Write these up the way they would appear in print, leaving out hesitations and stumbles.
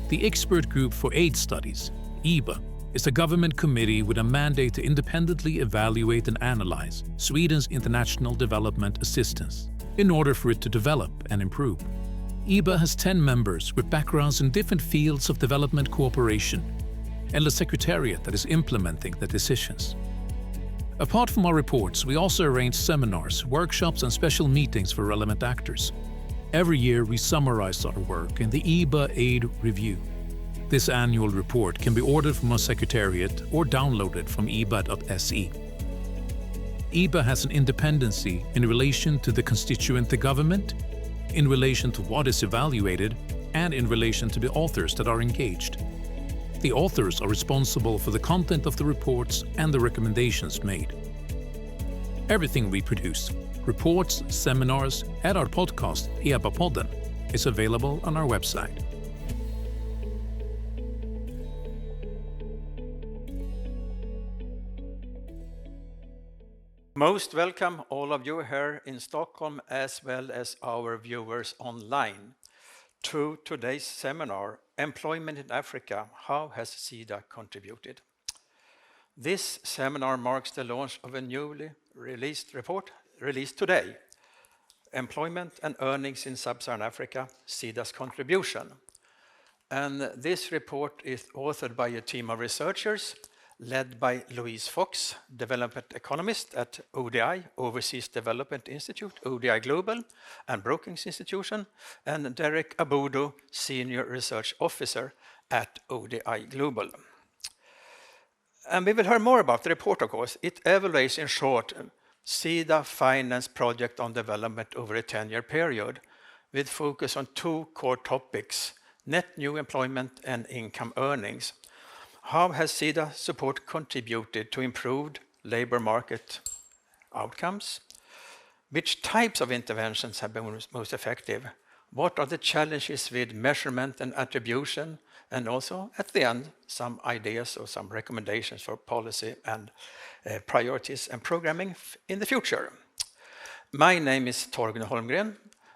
The Expert Group for Aid Studies, EBA, is a government committee with a mandate to independently evaluate and analyze Sweden's international development assistance in order for it to develop and improve. EBA has 10 members with backgrounds in different fields of development cooperation and a secretariat that is implementing the decisions. Apart from our reports, we also arrange seminars, workshops and special meetings for relevant actors. Every year we summarize our work in the EBA Aid Review. This annual report can be ordered from our secretariat or downloaded from eba.se. EBA has an independency in relation to the constituent, the government, in relation to what is evaluated, and in relation to the authors that are engaged. The authors are responsible for the content of the reports and the recommendations made. Everything we produce, reports, seminars, and our podcast, EBA-podden, is available on our website. Most welcome all of you here in Stockholm as well as our viewers online to today's seminar, Employment in Africa, How has Sida contributed? This seminar marks the launch of a newly released report, released today, Employment and Earnings in Sub-Saharan Africa, Sida's contribution. And this report is authored by a team of researchers led by Louise Fox, development economist at ODI, Overseas Development Institute, ODI Global, and Brookings Institution, and Derek Abudu, senior research officer at ODI Global. And we will hear more about the report, of course. It evaluates, in short, Sida finance project on development over a 10-year period, with focus on two core topics, net new employment and income earnings. How has Sida support contributed to improved labor market outcomes? Which types of interventions have been most effective? What are the challenges with measurement and attribution? And also, at the end, some ideas or some recommendations for policy and priorities and programming in the future. My name is Torgny Holmgren.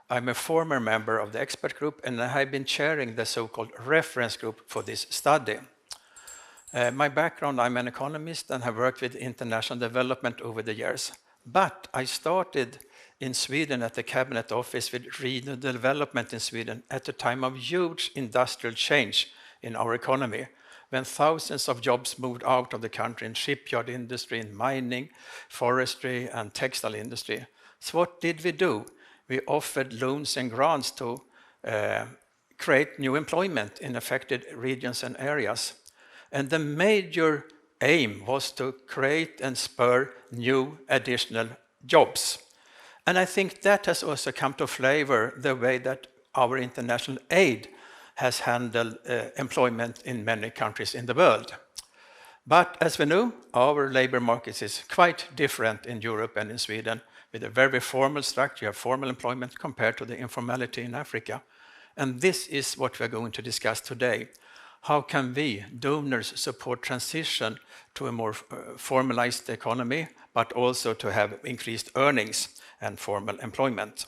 I'm a former member of the expert group, and I have been chairing the so-called reference group for this study. My background, I'm an economist and have worked with international development over the years. But I started in Sweden at the Cabinet Office with regional development in Sweden at a time of huge industrial change in our economy, when thousands of jobs moved out of the country in shipyard industry, in mining, forestry, and textile industry. So what did we do? We offered loans and grants to create new employment in affected regions and areas. And the major aim was to create and spur new additional jobs. And I think that has also come to flavor the way that our international aid has handled employment in many countries in the world. But as we know, our labor market is quite different in Europe and in Sweden, with a very formal structure of formal employment compared to the informality in Africa. And this is what we're going to discuss today. How can we, donors, support transition to a more formalized economy, but also to have increased earnings and formal employment?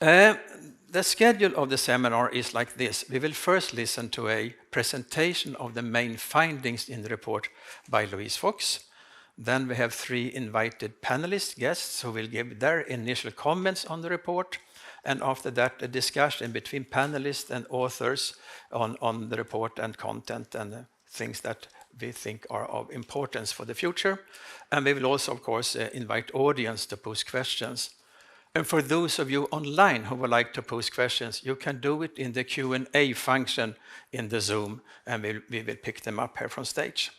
The schedule of the seminar is like this. We will first listen to a presentation of the main findings in the report by Louise Fox. Then we have 3 invited panelist guests who will give their initial comments on the report. And after that, a discussion between panelists and authors on the report and content and things that we think are of importance for the future. And we will also, of course, invite audience to pose questions. And for those of you online who would like to pose questions, you can do it in the Q&A function in the Zoom, and we will pick them up here from stage.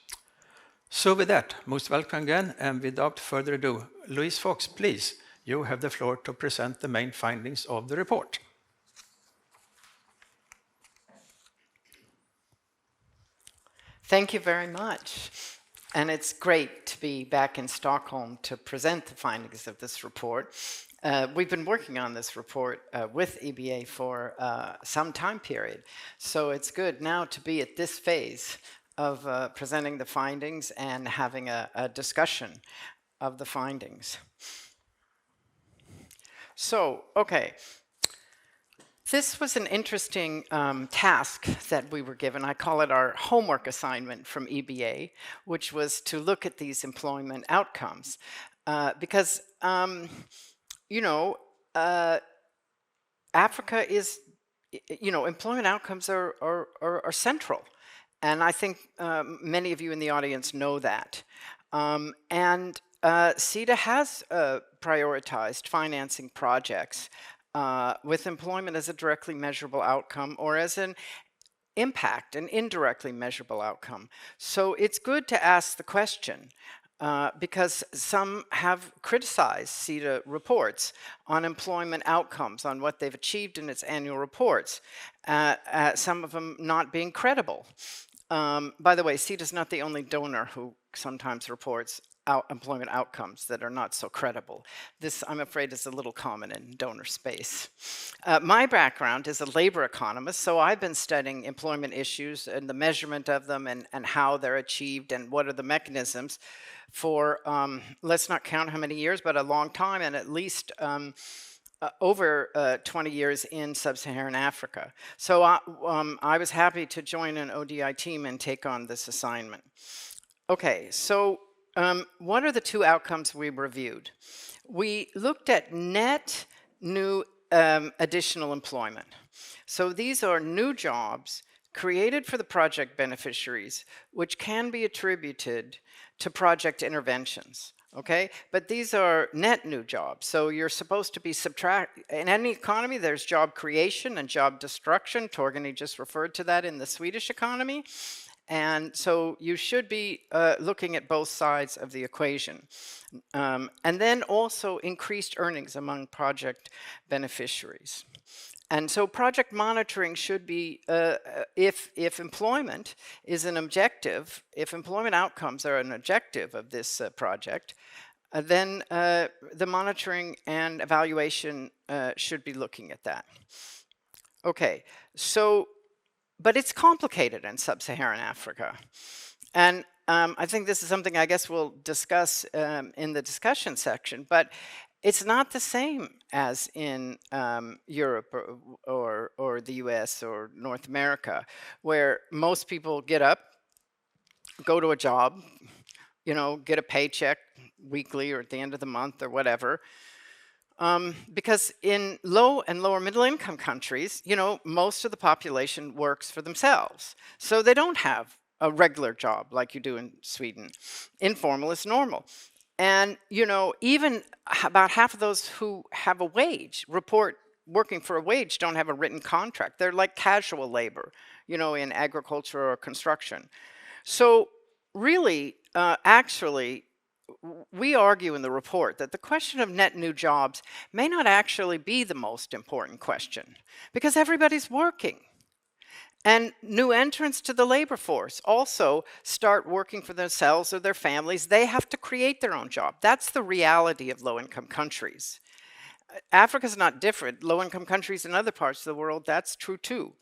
So with that, most welcome again, and without further ado, Louise Fox, please. You have the floor to present the main findings of the report. Thank you very much. And it's great to be back in Stockholm to present the findings of this report. We've been working on this report with EBA for some time period. So it's good now to be at this phase of presenting the findings and having a discussion of the findings. So, okay, This was an interesting task that we were given. I call it our homework assignment from EBA, which was to look at these employment outcomes. Because, you know, Africa is, you know, employment outcomes are central. And I think many of you in the audience know that. Sida has prioritized financing projects with employment as a directly measurable outcome or as an impact, an indirectly measurable outcome. So it's good to ask the question because some have criticized Sida reports on employment outcomes, on what they've achieved in its annual reports, some of them not being credible. By the way, Sida is not the only donor who sometimes reports employment outcomes that are not so credible. This, I'm afraid, is a little common in donor space. My background is a labor economist, so I've been studying employment issues and the measurement of them and how they're achieved and what are the mechanisms for, let's not count how many years, but a long time, and at least over 20 years in Sub-Saharan Africa. So I was happy to join an ODI team and take on this assignment. Okay, so what are the two outcomes we reviewed? We looked at net new additional employment. So these are new jobs created for the project beneficiaries, which can be attributed to project interventions. Okay, but these are net new jobs. So you're supposed to be in any economy, there's job creation and job destruction. Torgny just referred to that in the Swedish economy. And so you should be looking at both sides of the equation. And then also increased earnings among project beneficiaries. And so project monitoring should be, if employment is an objective, if employment outcomes are an objective of this project, then the monitoring and evaluation should be looking at that. Okay, so, but it's complicated in Sub-Saharan Africa. And I think this is something I guess we'll discuss in the discussion section, but it's not the same as in Europe or the US or North America, where most people get up, go to a job, you know, get a paycheck weekly or at the end of the month or whatever. Because in low and lower middle income countries, you know, most of the population works for themselves. So they don't have a regular job like you do in Sweden. Informal is normal. And, you know, even about half of those who have a wage, report working for a wage, don't have a written contract. They're like casual labor, you know, in agriculture or construction. So really, actually, we argue in the report that the question of net new jobs may not actually be the most important question because everybody's working. And new entrants to the labor force also start working for themselves or their families. They have to create their own job. That's the reality of low-income countries. Africa's not different. Low-income countries in other parts of the world, that's true too.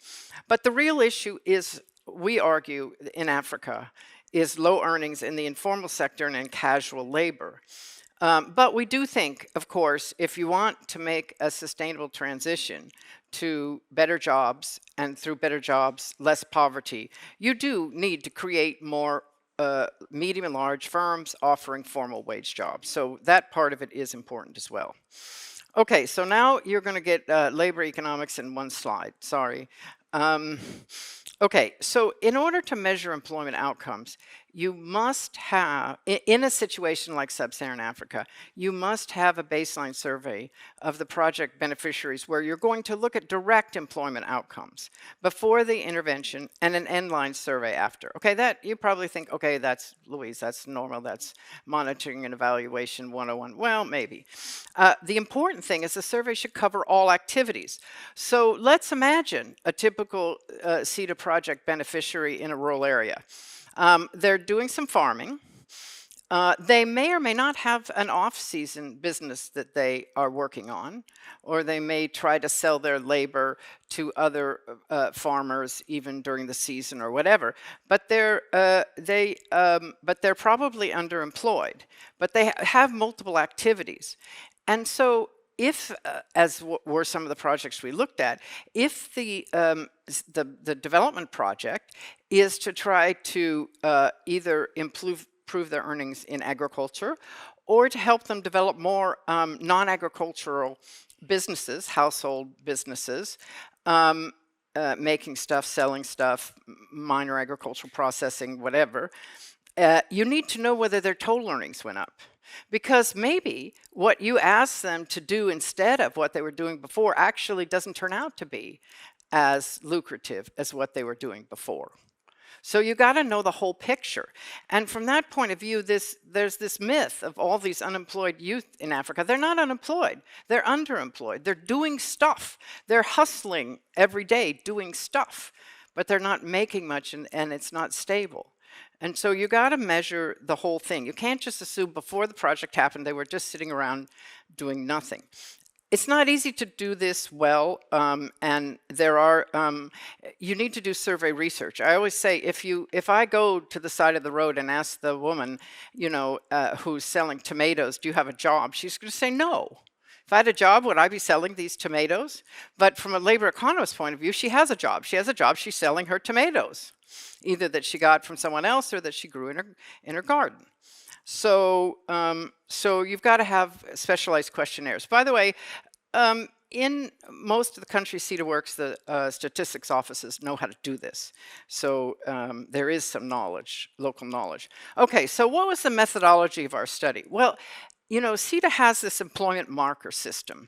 But the real issue is, we argue in Africa, is low earnings in the informal sector and in casual labor. But we do think, of course, if you want to make a sustainable transition to better jobs, and through better jobs, less poverty, you do need to create more medium and large firms offering formal wage jobs. So that part of it is important as well. Okay, so now you're going to get labor economics in one slide. Sorry. Okay, so in order to measure employment outcomes, you must have, in a situation like Sub-Saharan Africa, you must have a baseline survey of the project beneficiaries where you're going to look at direct employment outcomes before the intervention and an end-line survey after. Okay, that you probably think, okay, that's, Louise, that's normal, that's monitoring and evaluation 101. Well, maybe. The important thing is the survey should cover all activities. So let's imagine a typical Sida project beneficiary in a rural area. They're doing some farming. They may or may not have an off-season business that they are working on, or they may try to sell their labor to other farmers even during the season or whatever. But they're probably underemployed. But they have multiple activities, and so if, as were some of the projects we looked at, if the development project is to try to either improve their earnings in agriculture, or to help them develop more non-agricultural businesses, household businesses, making stuff, selling stuff, minor agricultural processing, whatever, you need to know whether their total earnings went up. Because maybe what you asked them to do instead of what they were doing before actually doesn't turn out to be as lucrative as what they were doing before. So you got to know the whole picture. And from that point of view, there's this myth of all these unemployed youth in Africa. They're not unemployed. They're underemployed. They're doing stuff. They're hustling every day doing stuff. But they're not making much, and it's not stable. And so you got to measure the whole thing. You can't just assume before the project happened they were just sitting around doing nothing. It's not easy to do this well, and there are, you need to do survey research. I always say, if I go to the side of the road and ask the woman, you know, who's selling tomatoes, do you have a job? She's going to say no. If I had a job, would I be selling these tomatoes? But from a labor economist's point of view, she has a job. She has a job, she's selling her tomatoes, either that she got from someone else or that she grew in her garden. So, so you've got to have specialized questionnaires. By the way, in most of the countries Sida works, the statistics offices know how to do this. So there is some knowledge, local knowledge. Okay, so what was the methodology of our study? Well, you know, Sida has this employment marker system,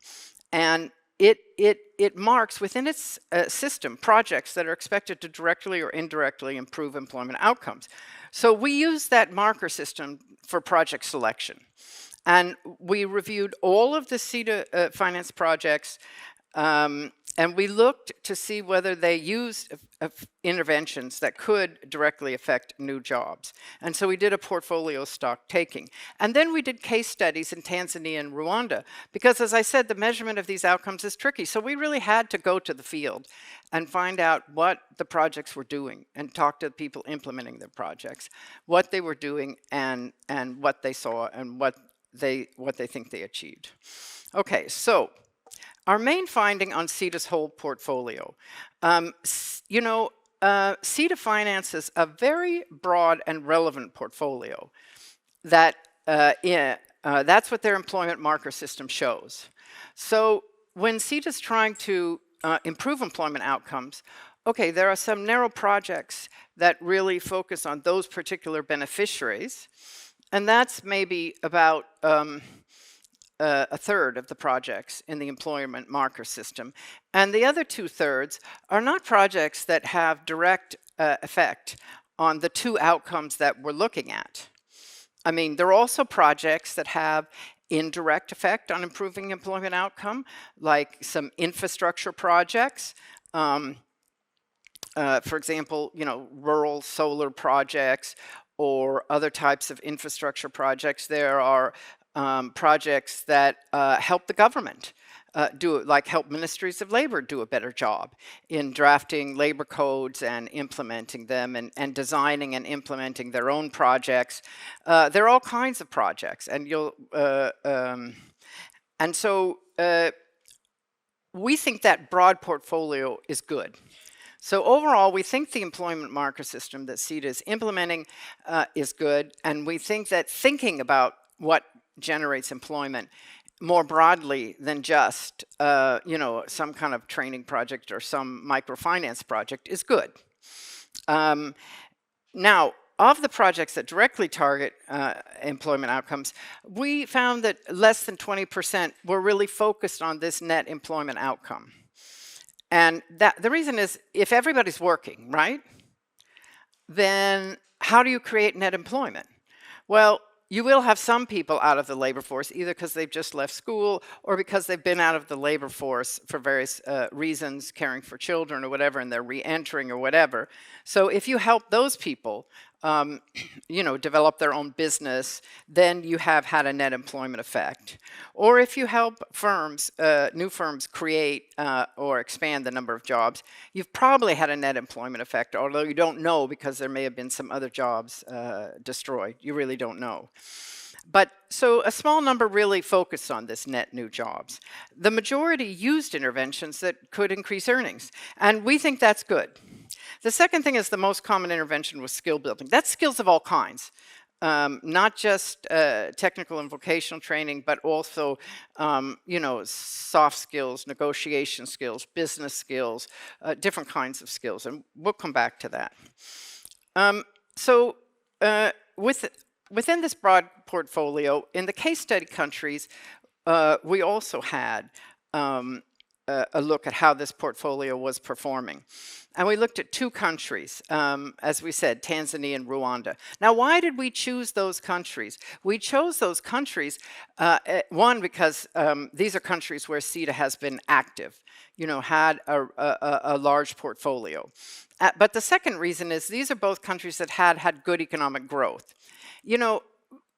and it marks within its system projects that are expected to directly or indirectly improve employment outcomes. So we use that marker system for project selection. And we reviewed all of the Sida finance projects, and we looked to see whether they used interventions that could directly affect new jobs. And so we did a portfolio stock taking. And then we did case studies in Tanzania and Rwanda, because as I said, the measurement of these outcomes is tricky. So we really had to go to the field and find out what the projects were doing and talk to the people implementing their projects, what they were doing and what they saw and what they think they achieved. Okay, so our main finding on Sida's whole portfolio. You know, Sida finances a very broad and relevant portfolio that that's what their employment marker system shows. So when Sida's trying to improve employment outcomes, okay, there are some narrow projects that really focus on those particular beneficiaries, and that's maybe about a third of the projects in the employment marker system. And the other 2/3 are not projects that have direct effect on the two outcomes that we're looking at. I mean, there are also projects that have indirect effect on improving employment outcome, like some infrastructure projects. For example, you know, rural solar projects or other types of infrastructure projects. There are projects that help the government help ministries of labor do a better job in drafting labor codes and implementing them and designing and implementing their own projects. There are all kinds of projects, and so we think that broad portfolio is good. So overall, we think the employment marker system that Sida is implementing is good, and we think that thinking about what generates employment more broadly than just you know, some kind of training project or some microfinance project is good. Now, of the projects that directly target employment outcomes, we found that less than 20% were really focused on this net employment outcome. And that the reason is, if everybody's working, right, then how do you create net employment? Well, you will have some people out of the labor force, either because they've just left school or because they've been out of the labor force for various reasons, caring for children or whatever, and they're re-entering or whatever. So if you help those people, you know, develop their own business, then you have had a net employment effect. Or if you help firms, new firms create or expand the number of jobs, you've probably had a net employment effect, although you don't know because there may have been some other jobs destroyed. You really don't know. But so a small number really focused on this net new jobs. The majority used interventions that could increase earnings, and we think that's good. The second thing is the most common intervention was skill building. That's skills of all kinds. Not just technical and vocational training, but also, soft skills, negotiation skills, business skills, different kinds of skills, and we'll come back to that. Within this broad portfolio, in the case study countries, we also had a look at how this portfolio was performing. And we looked at 2 countries, as we said, Tanzania and Rwanda. Now, why did we choose those countries? We chose those countries, one, because these are countries where Sida has been active, had a large portfolio. But the second reason is these are both countries that had good economic growth.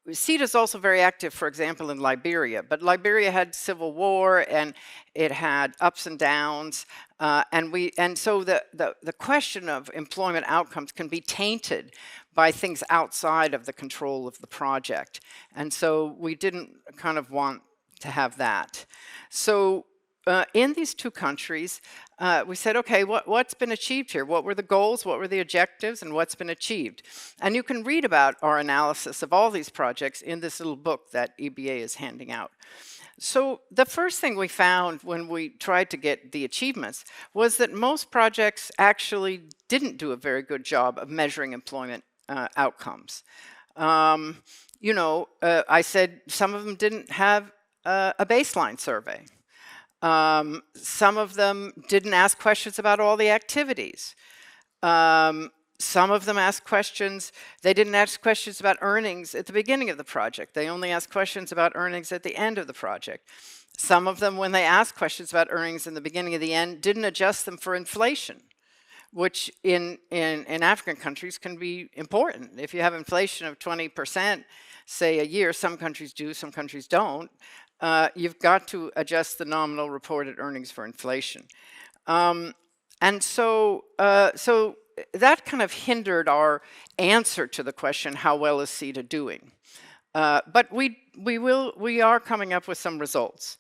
Sida is also very active, for example, in Liberia, but Liberia had civil war and it had ups and downs, and so the question of employment outcomes can be tainted by things outside of the control of the project, and so we didn't kind of want to have that. So in these 2 countries, we said, okay, what's been achieved here? What were the goals? What were the objectives? And what's been achieved? And you can read about our analysis of all these projects in this little book that EBA is handing out. So the first thing we found when we tried to get the achievements was that most projects actually didn't do a very good job of measuring employment outcomes. I said some of them didn't have a baseline survey. Some of them didn't ask questions about all the activities. Some of them asked questions, they didn't ask questions about earnings at the beginning of the project. They only asked questions about earnings at the end of the project. Some of them, when they asked questions about earnings in the beginning and the end, didn't adjust them for inflation, which in African countries can be important. If you have inflation of 20%, say a year, some countries do, some countries don't, you've got to adjust the nominal reported earnings for inflation. And so that kind of hindered our answer to the question, how well is Sida doing? But we are coming up with some results.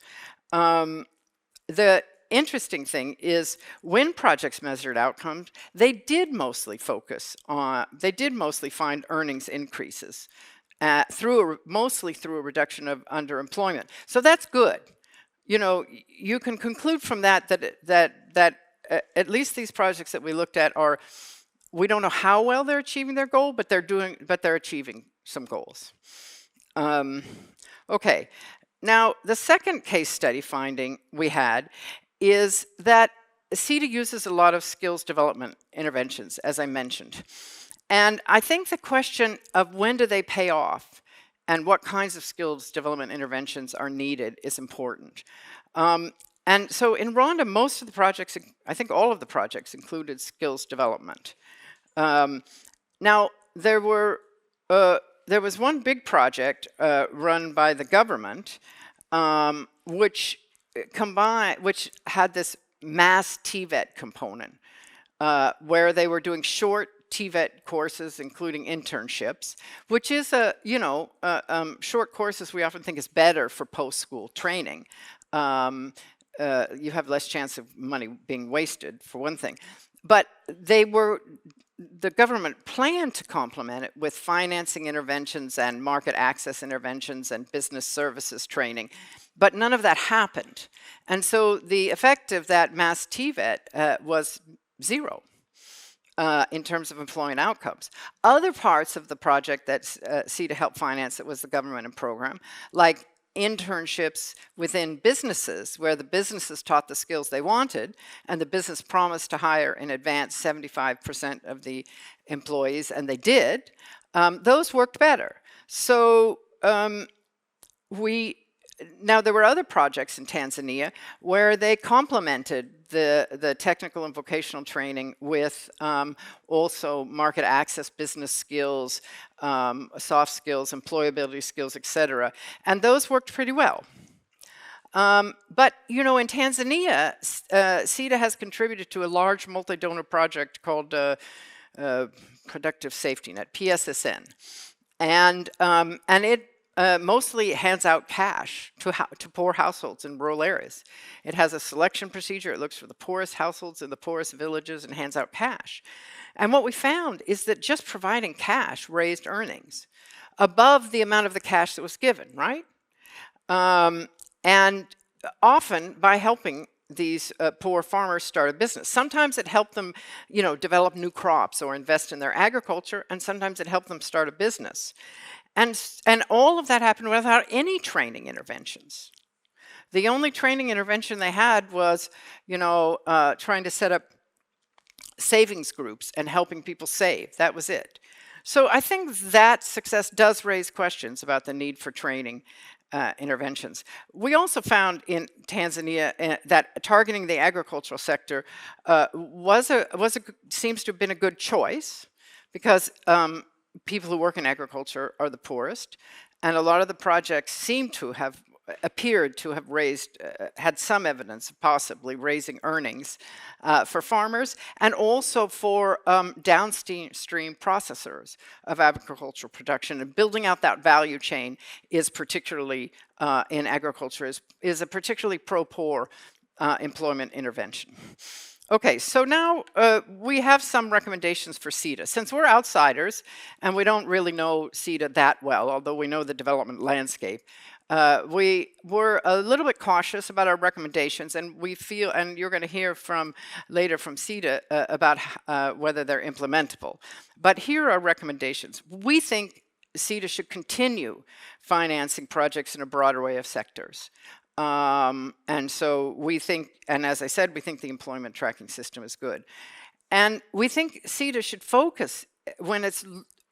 The interesting thing is when projects measured outcomes, they did mostly find earnings increases. Mostly through a reduction of underemployment. So that's good. You can conclude from that at least these projects that we looked at we don't know how well they're achieving their goal, but they're achieving some goals. Okay, now the second case study finding we had is that Sida uses a lot of skills development interventions, as I mentioned. And I think the question of when do they pay off and what kinds of skills development interventions are needed is important. And so in Rwanda, most of the projects, I think all of the projects included skills development. Now, there was one big project run by the government which had this mass TVET component where they were doing short TVET courses, including internships, which is short courses we often think is better for post-school training. You have less chance of money being wasted, for one thing. But the government planned to complement it with financing interventions and market access interventions and business services training, but none of that happened. And so the effect of that mass TVET was 0. In terms of employment outcomes. Other parts of the project that Sida helped finance, that was the government program, like internships within businesses, where the businesses taught the skills they wanted, and the business promised to hire in advance 75% of the employees, and they did, those worked better. So now there were other projects in Tanzania where they complemented the technical and vocational training with also market access, business skills, soft skills, employability skills, etc. And those worked pretty well. But, in Tanzania, Sida has contributed to a large multi-donor project called Productive Safety Net, PSSN. And it mostly hands out cash to poor households in rural areas. It has a selection procedure. It looks for the poorest households in the poorest villages and hands out cash. And what we found is that just providing cash raised earnings above the amount of the cash that was given, right? And often by helping these poor farmers start a business. Sometimes it helped them, develop new crops or invest in their agriculture, and sometimes it helped them start a business. And all of that happened without any training interventions. The only training intervention they had was, trying to set up savings groups and helping people save. That was it. So I think that success does raise questions about the need for training interventions. We also found in Tanzania that targeting the agricultural sector seems to have been a good choice, because people who work in agriculture are the poorest, and a lot of the projects seem to have appeared to have had some evidence of possibly raising earnings for farmers, and also for downstream processors of agricultural production. And building out that value chain is particularly, in agriculture, is a particularly pro-poor employment intervention. Okay, so now we have some recommendations for Sida. Since we're outsiders and we don't really know Sida that well, although we know the development landscape, we were a little bit cautious about our recommendations, and we feel, and you're going to hear later from Sida about whether they're implementable. But here are recommendations. We think Sida should continue financing projects in a broad array of sectors. And so we think, and as I said, we think the employment tracking system is good. And we think Sida should focus, when it's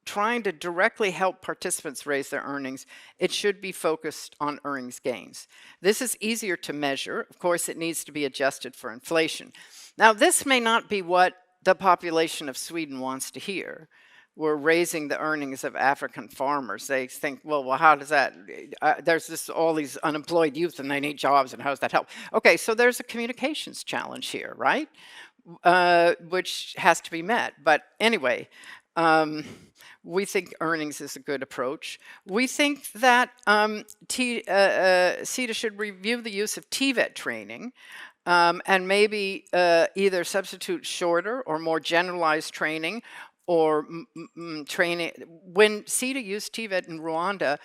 trying to directly help participants raise their earnings, it should be focused on earnings gains. This is easier to measure. Of course, it needs to be adjusted for inflation. Now, this may not be what the population of Sweden wants to hear. We're raising the earnings of African farmers. They think, well, how does that, there's all these unemployed youth and they need jobs, and how does that help? Okay, so there's a communications challenge here, right? Which has to be met. But anyway, we think earnings is a good approach. We think that Sida should review the use of TVET training, and maybe either substitute shorter or more generalized training, or training. When Sida used TVET in Rwanda,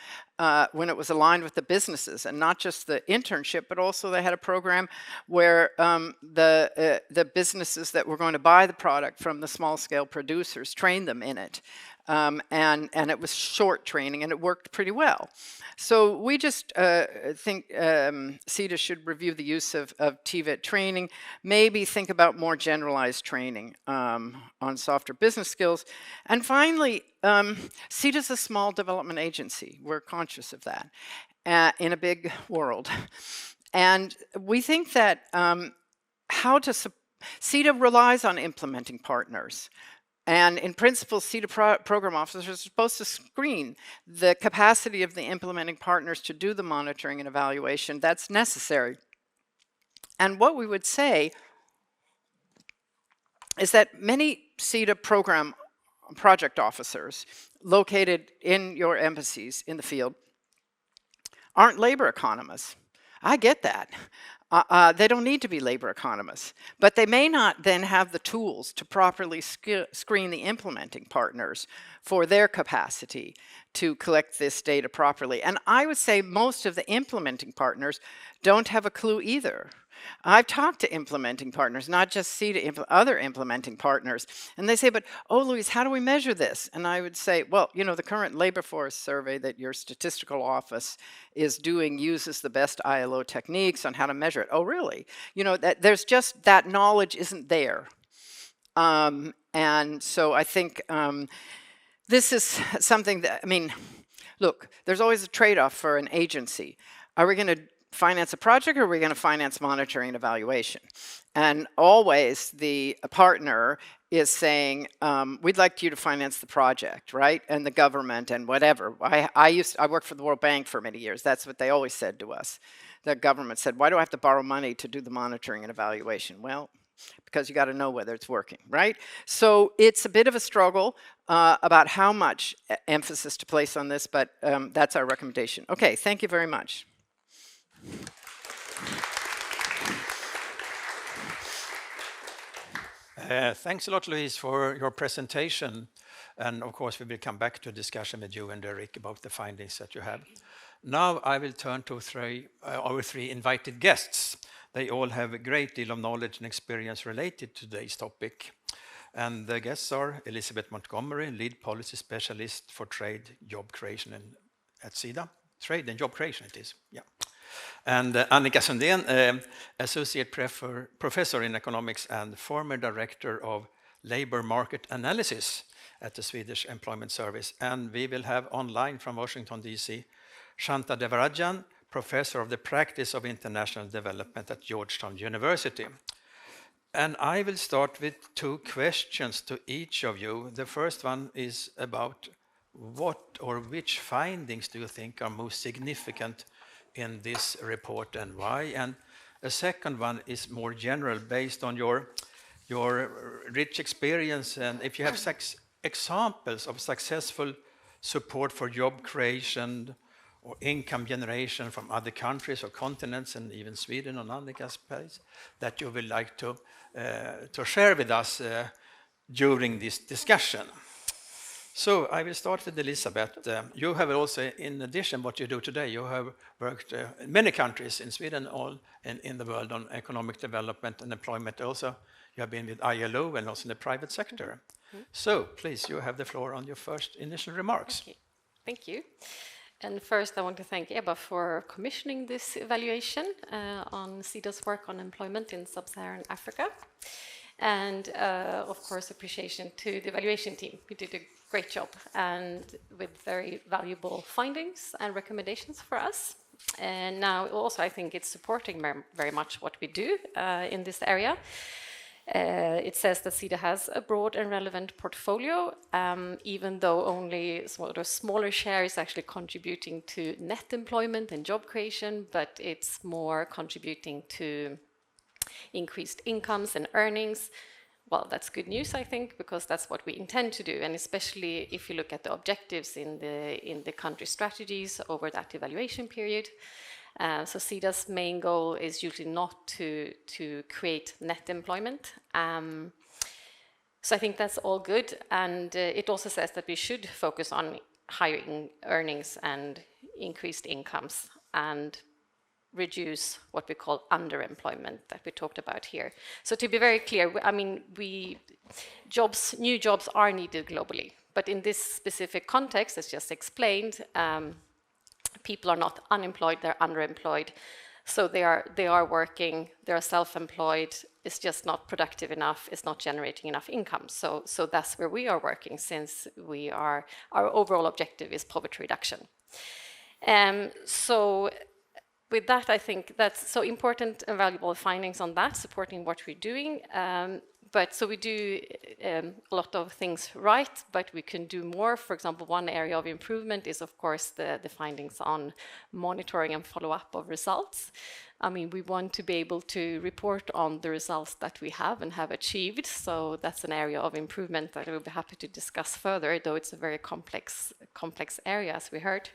when it was aligned with the businesses, and not just the internship, but also they had a program where the businesses that were going to buy the product from the small-scale producers trained them in it. And it was short training, and it worked pretty well. So we just think Sida should review the use of TVET training, maybe think about more generalized training on softer business skills. And finally, Sida's a small development agency. We're conscious of that in a big world. And we think that Sida relies on implementing partners. And in principle, Sida program officers are supposed to screen the capacity of the implementing partners to do the monitoring and evaluation that's necessary. And what we would say is that many Sida project officers located in your embassies in the field aren't labor economists. I get that. They don't need to be labor economists, but they may not then have the tools to properly screen the implementing partners for their capacity to collect this data properly. And I would say most of the implementing partners don't have a clue either. I've talked to implementing partners, not just Sida, other implementing partners, and they say, but, oh, Louise, how do we measure this? And I would say, well, the current labor force survey that your statistical office is doing uses the best ILO techniques on how to measure it. Oh, really? That there's just, that knowledge isn't there. And so I think this is something that, look, there's always a trade-off for an agency. Are we going to finance a project, or are we going to finance monitoring and evaluation? And always the partner is saying, we'd like you to finance the project, right? And the government and whatever. I worked for the World Bank for many years. That's what they always said to us. The government said, why do I have to borrow money to do the monitoring and evaluation? Well, because you got to know whether it's working, right? So it's a bit of a struggle about how much emphasis to place on this, but that's our recommendation. Okay, thank you very much. Thanks a lot, Louise, for your presentation. And of course, we will come back to a discussion with you and Derek about the findings that you have. Now I will turn to our three invited guests. They all have a great deal of knowledge and experience related to today's topic. And the guests are Elizabeth Montgomery, Lead Policy Specialist for Trade, Job Creation at Sida. Trade and Job Creation it is, yeah. And Annika Sundén, Associate Professor in Economics and former Director of Labor Market Analysis at the Swedish Employment Service. And we will have online from Washington, D.C., Shanta Devarajan, Professor of the Practice of International Development at Georgetown University. And I will start with two questions to each of you. The first one is about what or which findings do you think are most significant in this report and why? And a second one is more general, based on your rich experience, and if you have examples of successful support for job creation or income generation from other countries or continents, and even Sweden or Annika's place, that you would like to share with us during this discussion. So I will start with Elizabeth. You have also, in addition what you do today, you have worked in many countries, in Sweden, all in the world, on economic development and employment also. You have been with ILO and also in the private sector. Mm-hmm. So please, you have the floor on your first initial remarks. Okay. Thank you. And first, I want to thank EBA for commissioning this evaluation on Sida's work on employment in Sub-Saharan Africa. And of course, appreciation to the evaluation team. You did a great job and with very valuable findings and recommendations for us. And now also, I think it's supporting very much what we do in this area. It says that Sida has a broad and relevant portfolio, even though only sort of smaller share is actually contributing to net employment and job creation, but it's more contributing to increased incomes and earnings. Well, that's good news, I think, because that's what we intend to do, and especially if you look at the objectives in the country strategies over that evaluation period. So Sida's main goal is usually not to create net employment. So I think that's all good, and it also says that we should focus on higher earnings and increased incomes and reduce what we call underemployment that we talked about here. So to be very clear, I mean, new jobs are needed globally, but in this specific context, as just explained, people are not unemployed, they're underemployed. So they are working, they are self-employed, it's just not productive enough, it's not generating enough income. So that's where we are working, since our overall objective is poverty reduction. So with that, I think that's so important and valuable findings on that, supporting what we're doing. But so we do a lot of things right, but we can do more. For example, one area of improvement is, of course, the findings on monitoring and follow-up of results. I mean, we want to be able to report on the results that we have and have achieved. So that's an area of improvement that we'll be happy to discuss further, though it's a very complex area, as we heard.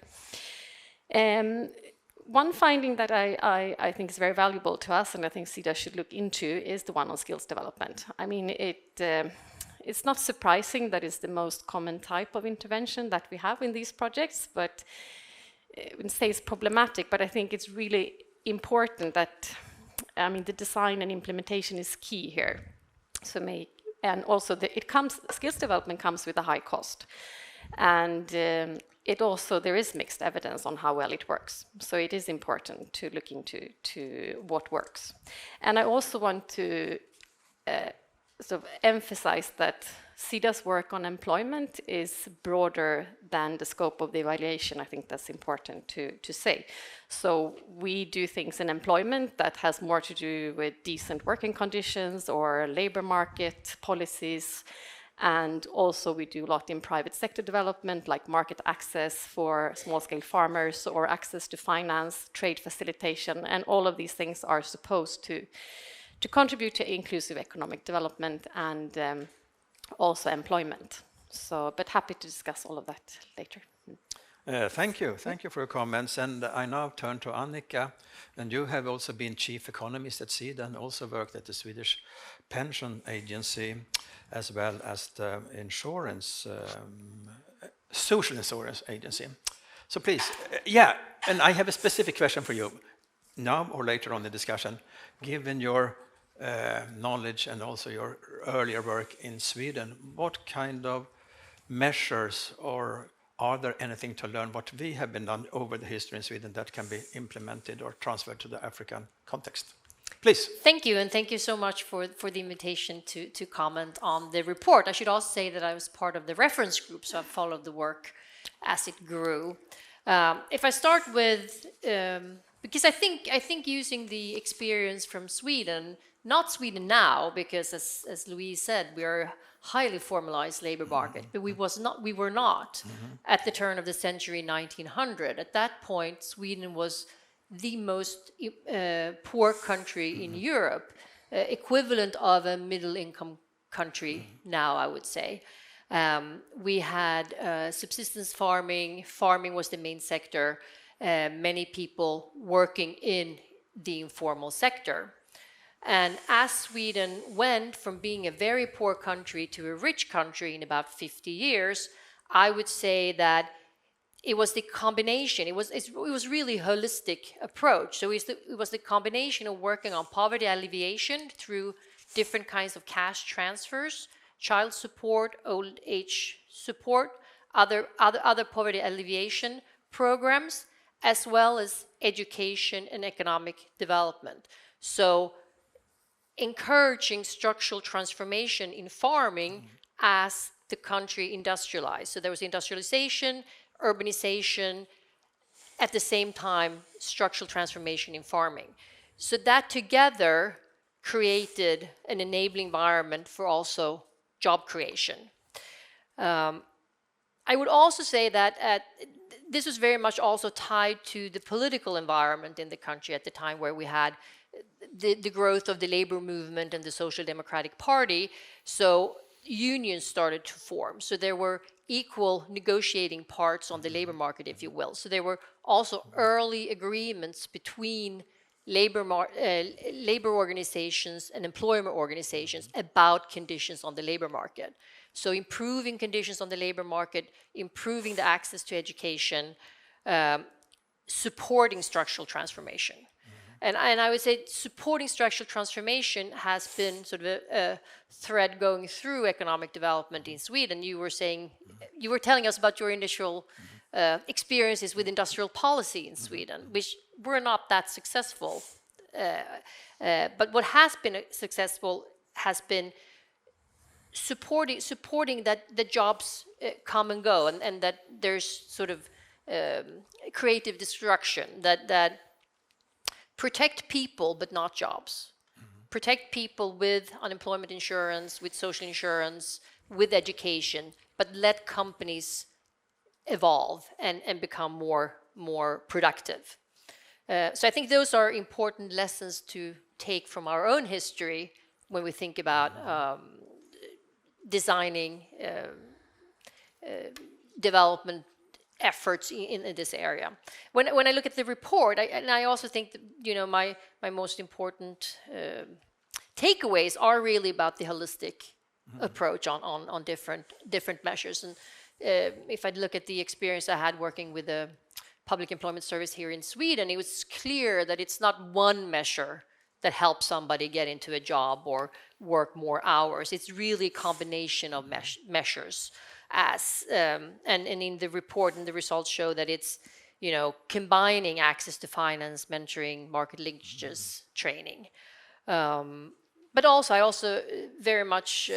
One finding that I think is very valuable to us, and I think Sida should look into, is the one on skills development. I mean, it's not surprising that it's the most common type of intervention that we have in these projects, but I wouldn't say it's problematic, but I think it's really important that, I mean, the design and implementation is key here. So and also skills development comes with a high cost. And there is mixed evidence on how well it works. So it is important to look into what works. And I also want to sort of emphasize that Sida's work on employment is broader than the scope of the evaluation. I think that's important to say. So we do things in employment that has more to do with decent working conditions or labor market policies. And also we do a lot in private sector development, like market access for small-scale farmers or access to finance, trade facilitation, and all of these things are supposed to to contribute to inclusive economic development and also employment. So, but happy to discuss all of that later. Thank you for your comments. And I now turn to Annika. And you have also been chief economist at Sida and also worked at the Swedish Pension Agency as well as the social insurance agency. So please, and I have a specific question for you now or later on in the discussion. Given your knowledge and also your earlier work in Sweden, what kind of measures, or are there anything to learn what we have been done over the history in Sweden that can be implemented or transferred to the African context? Please. Thank you, and thank you so much for the invitation to comment on the report. I should also say that I was part of the reference group, so I followed the work as it grew. If I start with, because I think using the experience from Sweden, not Sweden now, because as Louise said, we are a highly formalized labor market, but we were not at the turn of the century 1900. At that point, Sweden was the most poor country in Europe, equivalent of a middle income country now, I would say. We had subsistence farming was the main sector, many people working in the informal sector. And as Sweden went from being a very poor country to a rich country in about 50 years, I would say that it was the combination, it was really a holistic approach. So it was the combination of working on poverty alleviation through different kinds of cash transfers, child support, old age support, other poverty alleviation programs, as well as education and economic development. So encouraging structural transformation in farming as the country industrialized. So there was industrialization, urbanization, at the same time structural transformation in farming. So that together created an enabling environment for also job creation. I would also say that this was very much also tied to the political environment in the country at the time, where we had the growth of the labor movement and the Social Democratic Party. So unions started to form. So there were equal negotiating parts on the labor market, if you will. So there were also early agreements between labor organizations and employment organizations about conditions on the labor market. So improving conditions on the labor market, improving the access to education, supporting structural transformation. And I would say supporting structural transformation has been sort of a thread going through economic development in Sweden. You were telling us about your initial experiences with industrial policy in Sweden, which were not that successful. But what has been successful has been supporting that the jobs come and go, and that there's sort of creative destruction that protect people but not jobs. Protect people with unemployment insurance, with social insurance, with education, but let companies evolve and become more productive. So I think those are important lessons to take from our own history when we think about designing development efforts in this area. When I look at the report, I also think that, my most important takeaways are really about the holistic approach on different measures. And if I look at the experience I had working with the public employment service here in Sweden, it was clear that it's not one measure that helps somebody get into a job or work more hours. It's really a combination of measures. And in the report and the results show that it's combining access to finance, mentoring, market linkages, training. But also I also very much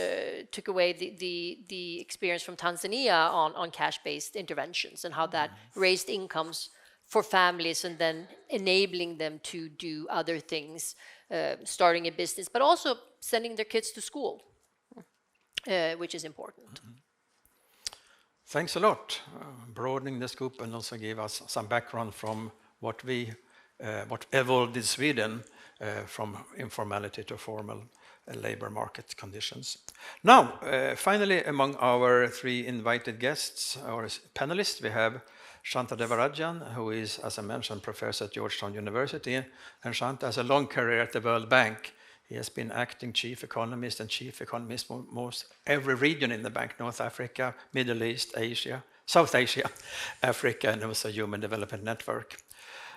took away the experience from Tanzania on cash-based interventions and how that raised incomes for families and then enabling them to do other things, starting a business, but also sending their kids to school, which is important. Thanks a lot, broadening the scope and also give us some background from what we what evolved in Sweden from informality to formal labor market conditions. Now, finally, among our three invited guests, our panelists, we have Shanta Devarajan, who is, as I mentioned, professor at Georgetown University, and Shanta has a long career at the World Bank. He has been acting chief economist and chief economist for most every region in the bank: North Africa, Middle East, Asia, South Asia, Africa, and also Human Development Network.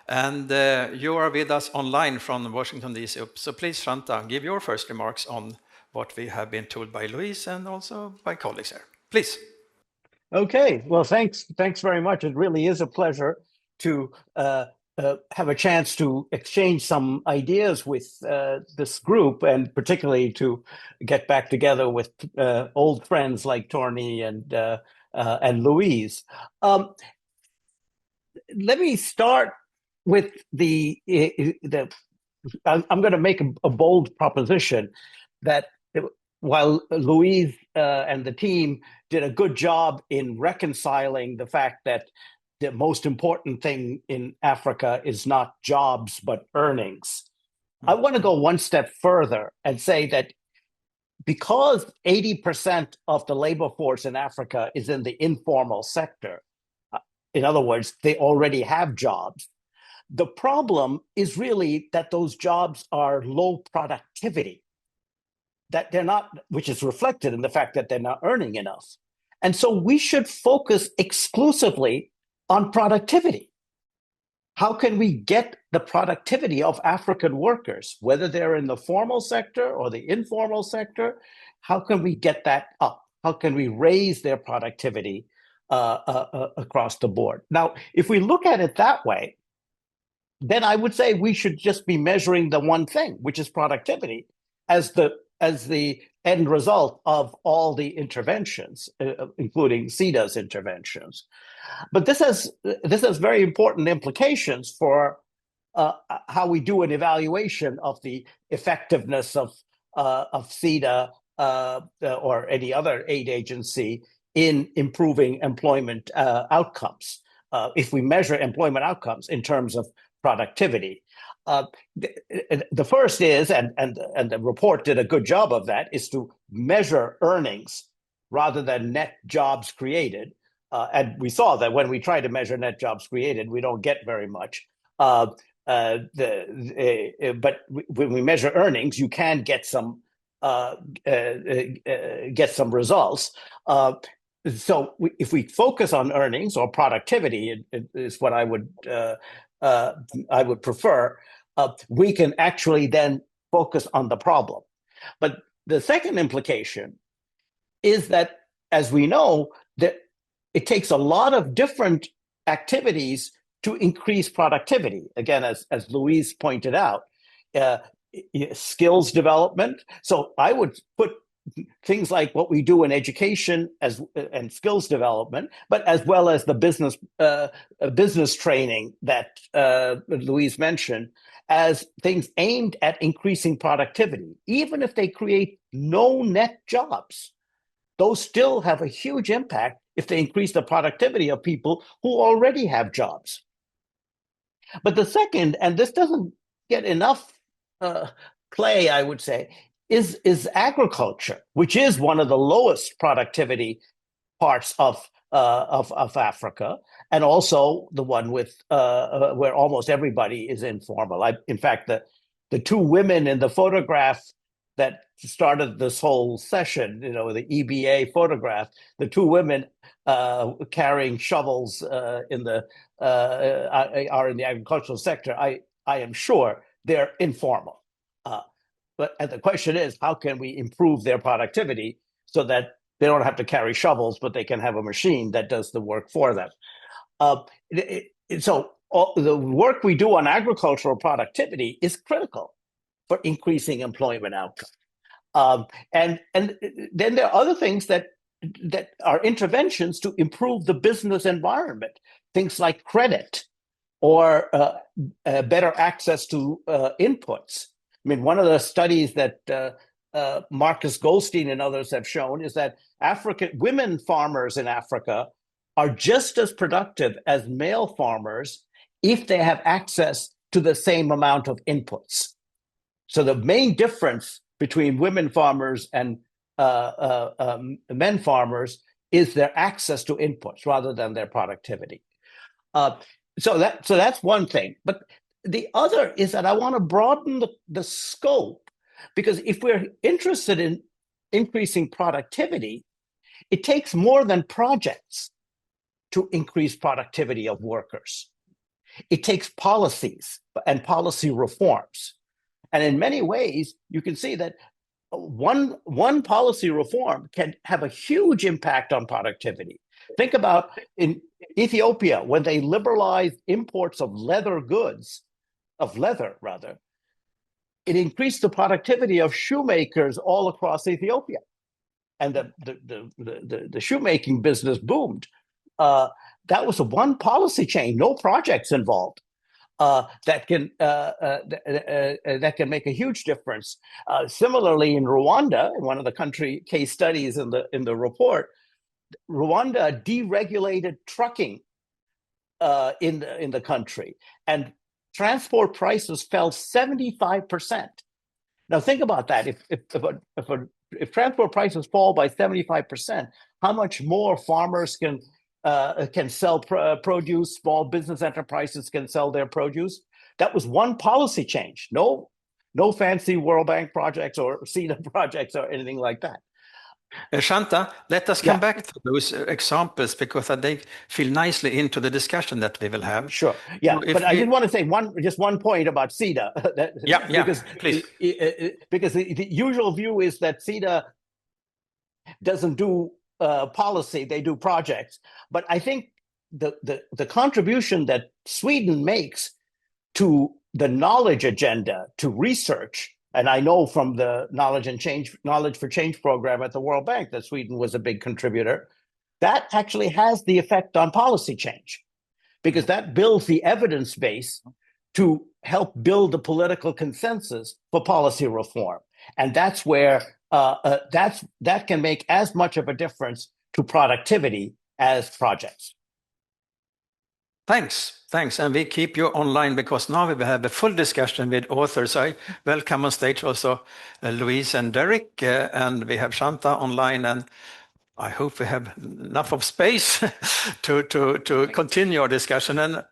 And you are with us online from Washington, D.C. So please, Shanta, give your first remarks on what we have been told by Louise and also by colleagues here. Please. Okay, well, thanks very much. It really is a pleasure to have a chance to exchange some ideas with this group, and particularly to get back together with old friends like Torni and Louise. Let me start with I'm going to make a bold proposition that while Louise and the team did a good job in reconciling the fact that the most important thing in Africa is not jobs, but earnings, I want to go one step further and say that because 80% of the labor force in Africa is in the informal sector, in other words, they already have jobs, the problem is really that those jobs are low productivity, that they're not, which is reflected in the fact that they're not earning enough. And so we should focus exclusively on productivity. How can we get the productivity of African workers, whether they're in the formal sector or the informal sector? How can we get that up? How can we raise their productivity across the board? Now, if we look at it that way, then I would say we should just be measuring the one thing, which is productivity, as the end result of all the interventions, including Sida's interventions. But this has very important implications for how we do an evaluation of the effectiveness of Sida or any other aid agency in improving employment outcomes. If we measure employment outcomes in terms of productivity. The first is, and the report did a good job of that, is to measure earnings rather than net jobs created. And we saw that when we try to measure net jobs created, we don't get very much. But when we measure earnings, you can get some results. So if we focus on earnings or productivity, it is what I would prefer. We can actually then focus on the problem. But the second implication is that, as we know, that it takes a lot of different activities to increase productivity. Again, as Louise pointed out, skills development. So I would put things like what we do in education and skills development, but as well as the business training that Louise mentioned, as things aimed at increasing productivity. Even if they create no net jobs, those still have a huge impact if they increase the productivity of people who already have jobs. But the second, and this doesn't get enough play, I would say, is agriculture, which is one of the lowest productivity parts of Africa, and also the one with where almost everybody is informal. In fact, the two women in the photograph that started this whole session, the EBA photograph, the two women carrying shovels are in the agricultural sector. I am sure they're informal. And the question is, how can we improve their productivity so that they don't have to carry shovels, but they can have a machine that does the work for them? So the work we do on agricultural productivity is critical for increasing employment outcome. And then there are other things that are interventions to improve the business environment, things like credit or better access to inputs. I mean, one of the studies that Marcus Goldstein and others have shown is that women farmers in Africa are just as productive as male farmers if they have access to the same amount of inputs. So the main difference between women farmers and men farmers is their access to inputs rather than their productivity. So that's one thing. But the other is that I want to broaden the scope, because if we're interested in increasing productivity, it takes more than projects to increase productivity of workers. It takes policies and policy reforms. And in many ways, you can see that one policy reform can have a huge impact on productivity. Think about in Ethiopia, when they liberalized imports of leather, it increased the productivity of shoemakers all across Ethiopia. And the shoemaking business boomed. That was one policy change, no projects involved. That can make a huge difference. Similarly, in Rwanda, one of the country case studies in the report, Rwanda deregulated trucking in the country, and transport prices fell 75%. Now think about that. If transport prices fall by 75%, how much more farmers can sell produce, small business enterprises can sell their produce? That was one policy change. No fancy World Bank projects or Sida projects or anything like that. Shanta, let us come back to those examples, because they fit nicely into the discussion that we will have. Sure. Yeah, so but I just want to say one point about Sida. Because, please. Because the usual view is that Sida doesn't do policy, they do projects. But I think the contribution that Sweden makes to the knowledge agenda, to research, and I know from the Knowledge for Change program at the World Bank that Sweden was a big contributor, that actually has the effect on policy change, because that builds the evidence base to help build the political consensus for policy reform. And that's where that can make as much of a difference to productivity as projects. Thanks. And we keep you online, because now we will have a full discussion with authors. I welcome on stage also Louise and Derek, and we have Shanta online, and I hope we have enough of space to continue our discussion. And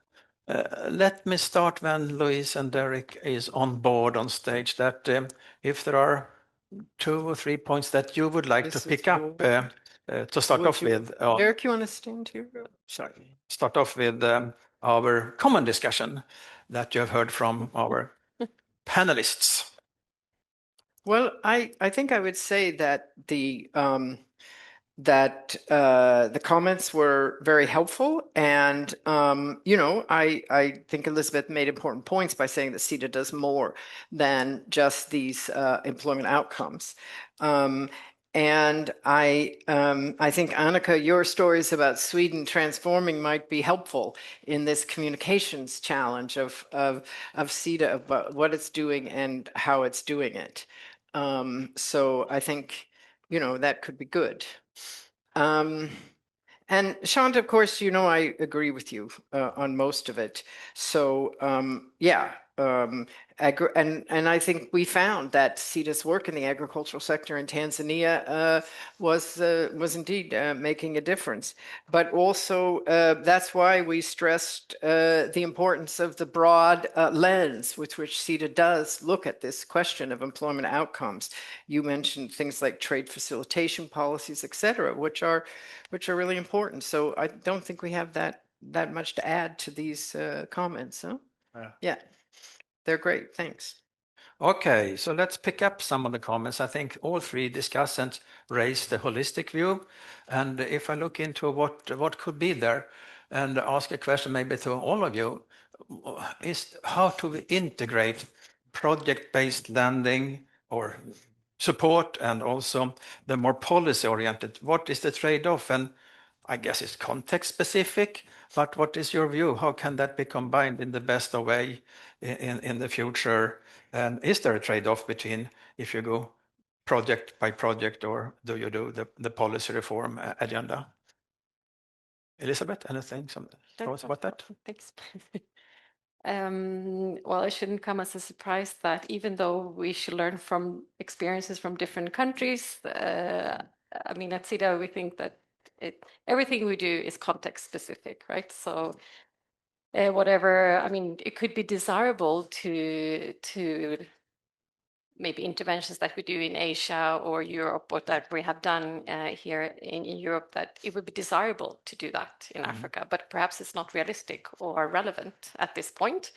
let me start when Louise and Derek is on board on stage, that if there are 2 or 3 points that you would like to pick up to start off with. Derek, you want to stand here? Sorry. Start off with our common discussion that you have heard from our panelists. Well, I think I would say that the comments were very helpful, and I think Elizabeth made important points by saying that Sida does more than just these employment outcomes. And I think, Annika, your stories about Sweden transforming might be helpful in this communications challenge of Sida, about what it's doing and how it's doing it. So I think, that could be good. And Shanta, of course, I agree with you on most of it. So and I think we found that Sida's work in the agricultural sector in Tanzania was indeed making a difference. But also that's why we stressed the importance of the broad lens with which Sida does look at this question of employment outcomes. You mentioned things like trade facilitation policies, etc., which are really important. So I don't think we have that much to add to these comments. Huh? Yeah. They're great. Thanks. Okay, so let's pick up some of the comments. I think all 3 discussants raised the holistic view. And if I look into what could be there and ask a question maybe to all of you, is how to integrate project-based lending or support and also the more policy-oriented. What is the trade-off? And I guess it's context-specific, but what is your view? How can that be combined in the best way in the future? And is there a trade-off between if you go project by project, or do you do the policy reform agenda? Elizabeth, anything? Some thoughts about that? Thanks. Well, it shouldn't come as a surprise that even though we should learn from experiences from different countries, I mean, at Sida, we think that everything we do is context specific, right? So whatever, I mean, it could be desirable to maybe interventions that we do in Asia or Europe, or that we have done here in Europe, that it would be desirable to do that in Africa, but perhaps it's not realistic or relevant at this point.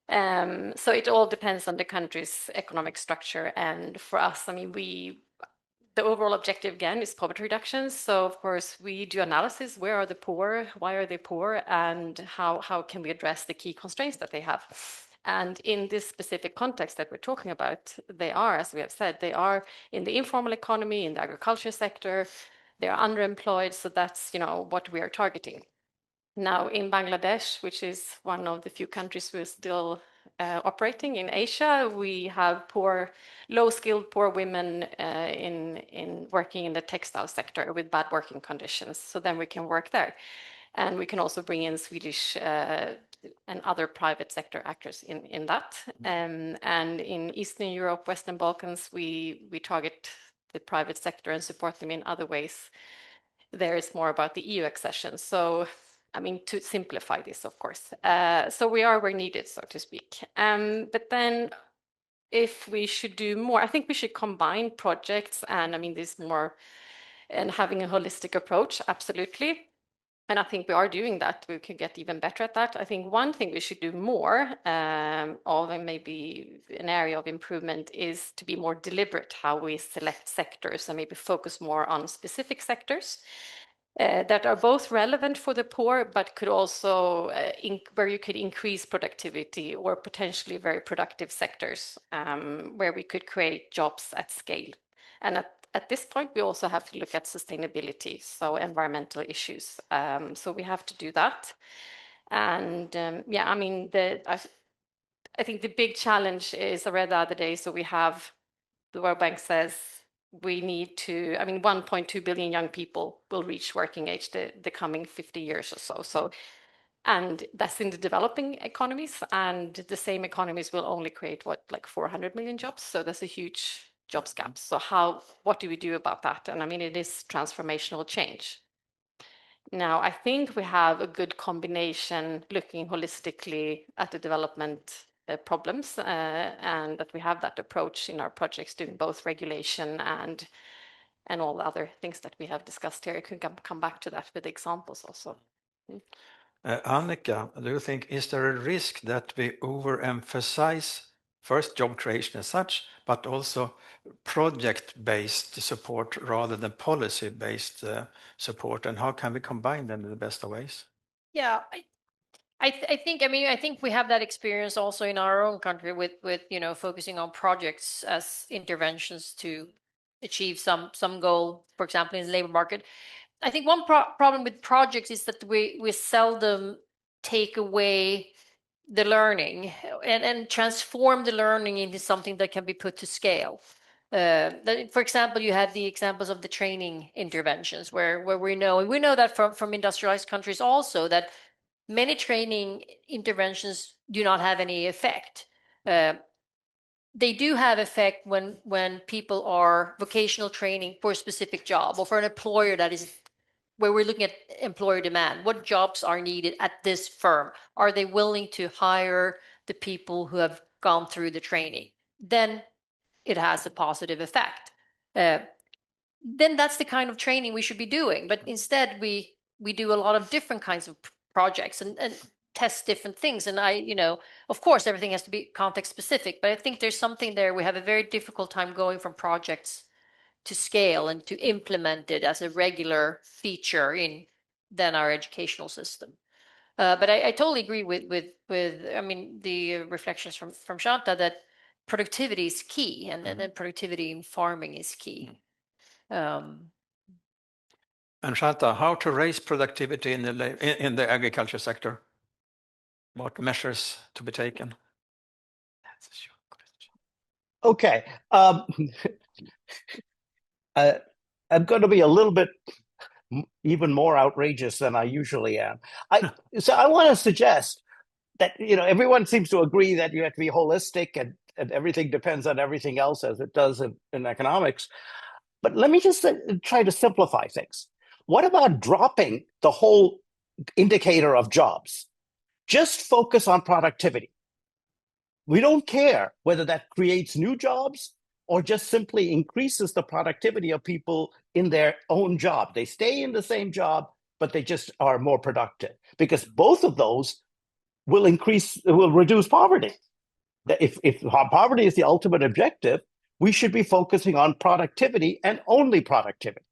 So it all depends on the country's economic structure. And for us, I mean, the overall objective again is poverty reduction. So of course we do analysis. Where are the poor? Why are they poor? And how can we address the key constraints that they have? And in this specific context that we're talking about, they are, as we have said, they are in the informal economy, in the agriculture sector, they are underemployed. So that's, you know, what we are targeting. Now in Bangladesh, which is one of the few countries we're still operating in Asia, we have low-skilled, poor women in working in the textile sector with bad working conditions. So then we can work there. And we can also bring in Swedish and other private sector actors in that. And in Eastern Europe, Western Balkans, we target the private sector and support them in other ways. There is more about the EU accession. So, I mean, to simplify this, of course. So we are where needed, so to speak. But then if we should do more, I think we should combine projects and, I mean, this more, and having a holistic approach, absolutely. And I think we are doing that. We can get even better at that. I think one thing we should do more of, and maybe an area of improvement, is to be more deliberate how we select sectors and maybe focus more on specific sectors that are both relevant for the poor, but could also where you could increase productivity, or potentially very productive sectors where we could create jobs at scale. And at this point, we also have to look at sustainability, so environmental issues. So we have to do that. And yeah, I mean, I think the big challenge is, I read the other day, so we have, the World Bank says we need to, I mean, 1.2 billion young people will reach working age the coming 50 years or so. So, and that's in the developing economies, and the same economies will only create like 400 million jobs. So there's a huge jobs gap. So what do we do about that? And I mean, it is transformational change. Now, I think we have a good combination looking holistically at the development problems, and that we have that approach in our projects, doing both regulation and all the other things that we have discussed here. I could come back to that with examples also. Annika, do you think, is there a risk that we overemphasize first job creation as such, but also project-based support rather than policy-based support? And how can we combine them in the best of ways? Yeah, I think, I mean, I think we have that experience also in our own country with you know, focusing on projects as interventions to achieve some goal, for example, in the labor market. I think one problem with projects is that we seldom take away the learning and transform the learning into something that can be put to scale. For example, you had the examples of the training interventions where we know that from industrialized countries also, that many training interventions do not have any effect. They do have effect when people are vocational training for a specific job, or for an employer that is, where we're looking at employer demand. What jobs are needed at this firm? Are they willing to hire the people who have gone through the training? Then it has a positive effect. Then that's the kind of training we should be doing. But instead, we do a lot of different kinds of projects and test different things. And you know, of course, everything has to be context specific, but I think there's something there. We have a very difficult time going from projects to scale and to implement it as a regular feature in then our educational system. But I totally agree with I mean, the reflections from Shanta, that productivity is key, and then productivity in farming is key. And Shanta, how to raise productivity in the agriculture sector? What measures to be taken? That's a short question. Okay. I'm going to be a little bit even more outrageous than I usually am. So I want to suggest that everyone seems to agree that you have to be holistic and everything depends on everything else as it does in economics. But let me just try to simplify things. What about dropping the whole indicator of jobs? Just focus on productivity. We don't care whether that creates new jobs or just simply increases the productivity of people in their own job. They stay in the same job, but they just are more productive, because both of those will reduce poverty. If poverty is the ultimate objective, we should be focusing on productivity and only productivity,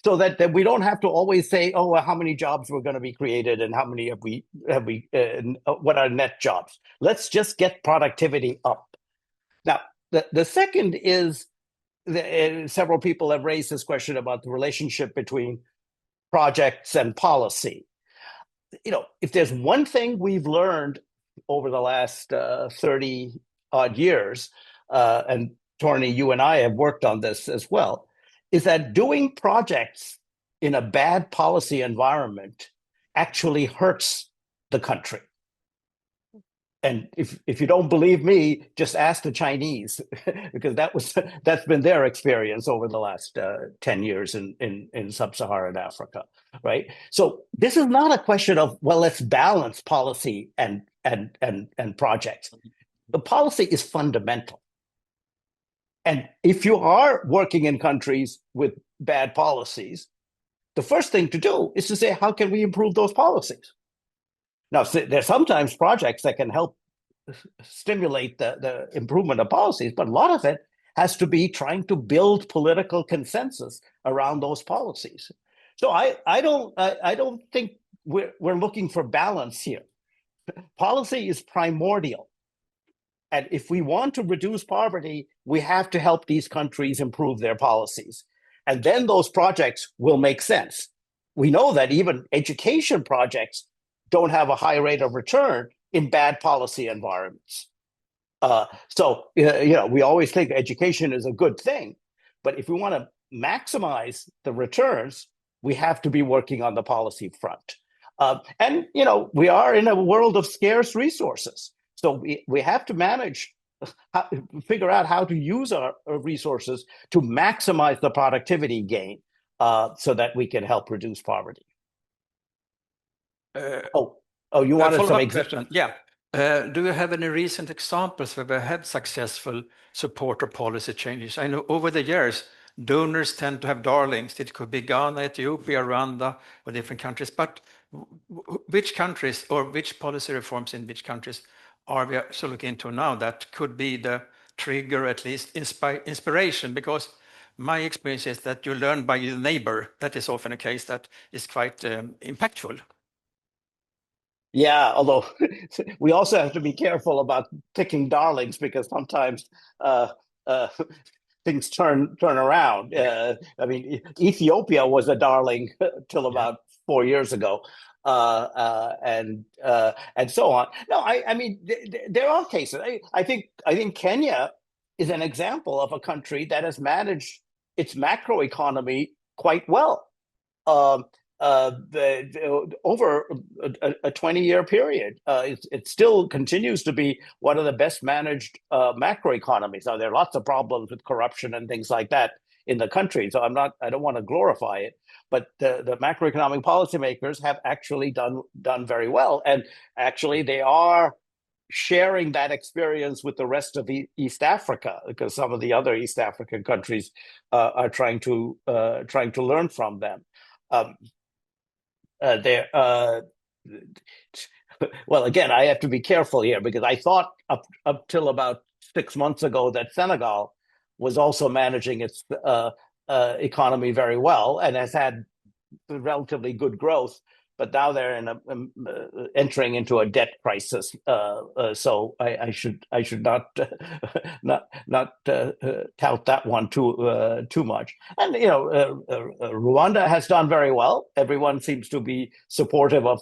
so that we don't have to always say, oh, well, how many jobs were going to be created and how many what are net jobs. Let's just get productivity up. Now, the second is, several people have raised this question about the relationship between projects and policy. If there's one thing we've learned over the last 30 odd years, and Torni, you and I have worked on this as well, is that doing projects in a bad policy environment actually hurts the country. And if you don't believe me, just ask the Chinese, because that's been their experience over the last 10 years in Sub-Saharan Africa, right? So this is not a question of, well, let's balance policy and projects. The policy is fundamental. And if you are working in countries with bad policies, the first thing to do is to say, how can we improve those policies? Now, there's sometimes projects that can help stimulate the improvement of policies, but a lot of it has to be trying to build political consensus around those policies. So I don't think we're looking for balance here. Policy is primordial. And if we want to reduce poverty, we have to help these countries improve their policies. And then those projects will make sense. We know that even education projects don't have a high rate of return in bad policy environments. So we always think education is a good thing, but if we want to maximize the returns, we have to be working on the policy front. And we are in a world of scarce resources, so we have to figure out how to use our resources to maximize the productivity gain, so that we can help reduce poverty. You wanted some examples? Yeah. Do you have any recent examples where we had successful support or policy changes? I know over the years, donors tend to have darlings. It could be Ghana, Ethiopia, Rwanda, or different countries. But which countries or which policy reforms in which countries are we so looking into now that could be the trigger, at least inspiration? Because my experience is that you learn by your neighbor. That is often a case that is quite impactful. Yeah, although we also have to be careful about picking darlings, because sometimes things turn around. I mean, Ethiopia was a darling till about 4 years ago, and so on. No, I mean, there are cases. I think Kenya is an example of a country that has managed its macroeconomy quite well. Over a 20-year period. It still continues to be one of the best managed macroeconomies. Now, there are lots of problems with corruption and things like that in the country, so I don't want to glorify it, but the macroeconomic policymakers have actually done very well, and actually they are sharing that experience with the rest of East Africa, because some of the other East African countries are trying to learn from them. Well, again, I have to be careful here, because I thought up till about 6 months ago that Senegal was also managing its economy very well and has had relatively good growth, but now they're entering into a debt crisis. So I should not tout that one too much. And Rwanda has done very well. Everyone seems to be supportive of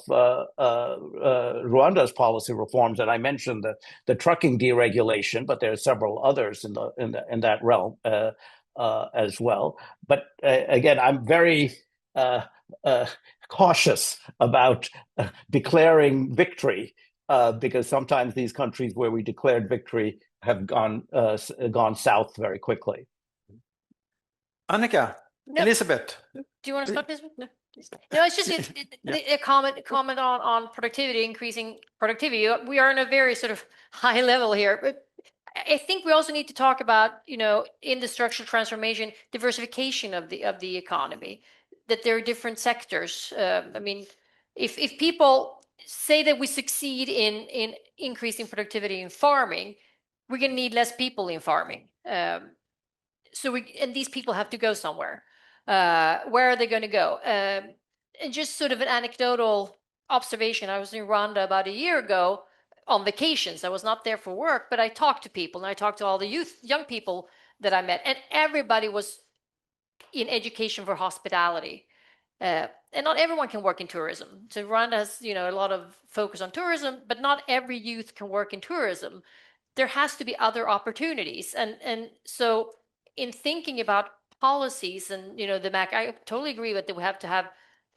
Rwanda's policy reforms, and I mentioned the trucking deregulation, but there are several others in that realm as well. But again, I'm very cautious about declaring victory because sometimes these countries where we declared victory have gone south very quickly. Annika, No. Elizabeth. Do you want to start, Elizabeth? No, please. No, it's just a comment on productivity, increasing productivity. We are on a very sort of high level here, but I think we also need to talk about, in the structural transformation, diversification of the economy, that there are different sectors. I mean, if people say that we succeed in increasing productivity in farming, we're going to need less people in farming. And these people have to go somewhere. Where are they going to go? And just sort of an anecdotal observation. I was in Rwanda about a year ago on vacations. I was not there for work, but I talked to people, and I talked to all the young people that I met, and everybody was in education for hospitality. And not everyone can work in tourism. So Rwanda has, a lot of focus on tourism, but not every youth can work in tourism. There has to be other opportunities. And so in thinking about policies and, I totally agree that we have to have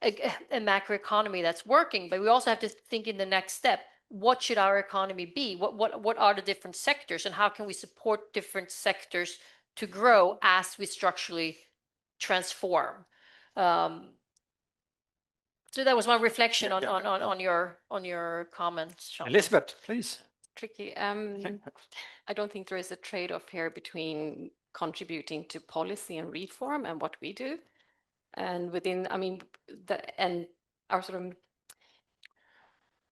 a macroeconomy that's working, but we also have to think in the next step, what should our economy be? What are the different sectors, and how can we support different sectors to grow as we structurally transform? So that was my reflection on your comments, Sean. Elizabeth, please. Tricky. I don't think there is a trade-off here between contributing to policy and reform and what we do, and and our sort of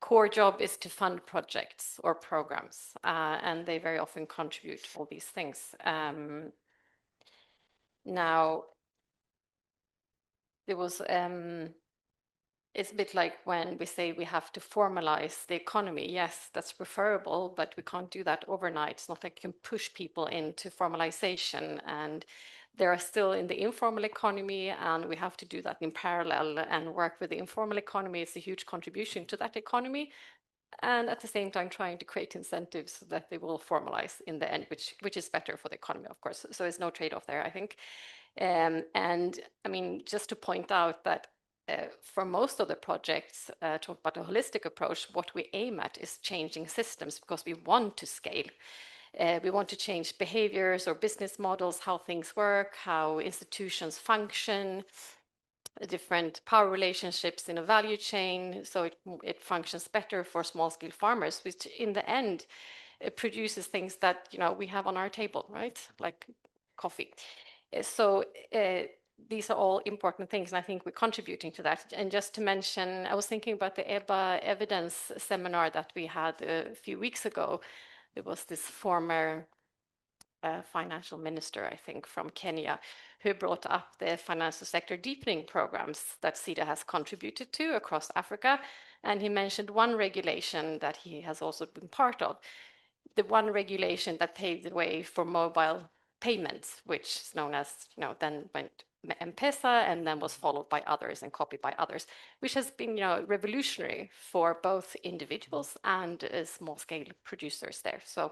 core job is to fund projects or programs, and they very often contribute to all these things. Now, there was it's a bit like when we say we have to formalize the economy. Yes, that's preferable, but we can't do that overnight. It's not like you can push people into formalization, and they are still in the informal economy, and we have to do that in parallel and work with the informal economy. It's a huge contribution to that economy, and at the same time trying to create incentives so that they will formalize in the end, which is better for the economy, of course. So there's no trade-off there, I think. And I mean, just to point out that for most of the projects, talk about a holistic approach, what we aim at is changing systems because we want to scale. We want to change behaviors or business models, how things work, how institutions function, different power relationships in a value chain, so it functions better for small-scale farmers, which in the end it produces things that we have on our table, right? Like coffee. So these are all important things, and I think we're contributing to that. And just to mention, I was thinking about the EBA evidence seminar that we had a few weeks ago. There was this former financial minister, I think, from Kenya, who brought up the financial sector deepening programs that Sida has contributed to across Africa. And he mentioned one regulation that he has also been part of, the one regulation that paved the way for mobile payments, which is known as, then went M-Pesa and then was followed by others and copied by others, which has been, revolutionary for both individuals and small-scale producers there. So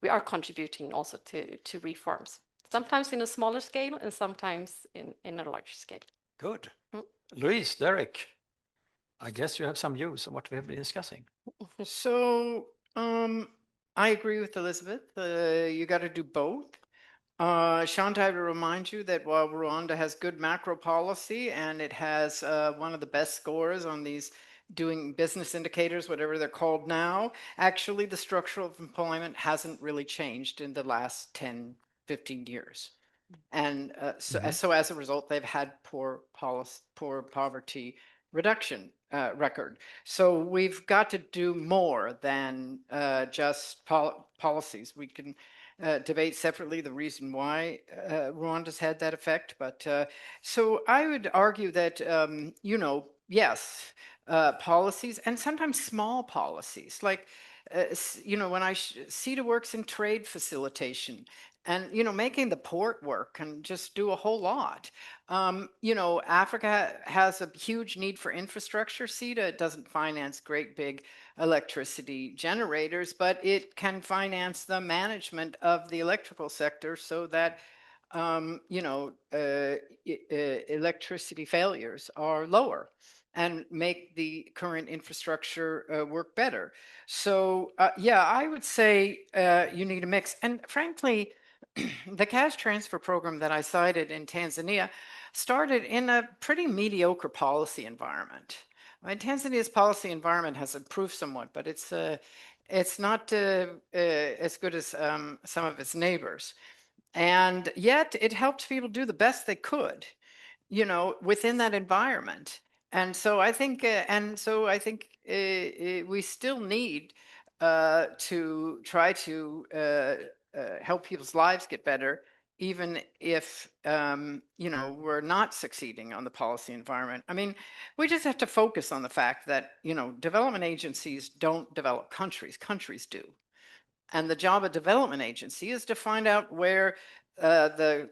we are contributing also to reforms, sometimes in a smaller scale and sometimes in a larger scale. Good. Louise, Derek, I guess you have some views on what we have been discussing. So I agree with Elizabeth. You got to do both. Shanta, I will remind you that while Rwanda has good macro policy and it has one of the best scores on these doing business indicators, whatever they're called now, actually the structure of employment hasn't really changed in the last 10, 15 years. And so as a result, they've had poor poverty reduction record. So we've got to do more than just policies. We can debate separately the reason why Rwanda's had that effect. But so I would argue that, yes, policies and sometimes small policies, like, when Sida works in trade facilitation, and making the port work and just do a whole lot. Africa has a huge need for infrastructure. Sida doesn't finance great big electricity generators, but it can finance the management of the electrical sector so that electricity failures are lower. and make the current infrastructure work better. So yeah, I would say you need a mix. And frankly, the cash transfer program that I cited in Tanzania started in a pretty mediocre policy environment. I mean, Tanzania's policy environment has improved somewhat, but it's not as good as some of its neighbors. And yet it helped people do the best they could, you know, within that environment. And so I think, we still need to try to help people's lives get better, even if you know, we're not succeeding on the policy environment. I mean, we just have to focus on the fact that, you know, development agencies don't develop countries; countries do. And the job of development agency is to find out where the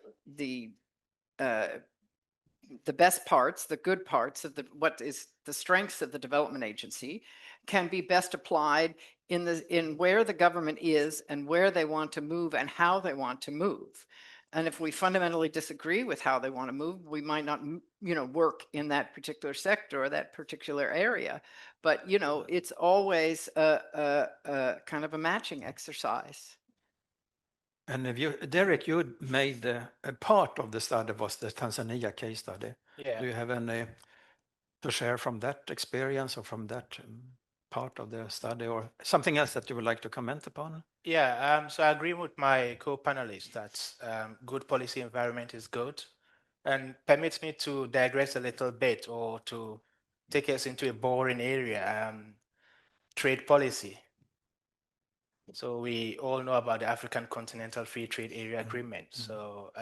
best parts, the good parts of what is the strengths of the development agency can be best applied in where the government is and where they want to move and how they want to move. And if we fundamentally disagree with how they want to move, we might not, you know, work in that particular sector or that particular area. But, you know, it's always a kind of a matching exercise. And if you, Derek, you made a part of the study was the Tanzania case study. Yeah. Do you have any to share from that experience or from that part of the study, or something else that you would like to comment upon? Yeah, so I agree with my co-panelists that good policy environment is good, and permits me to digress a little bit or to take us into a boring area, trade policy. So we all know about the African Continental Free Trade Area Agreement. So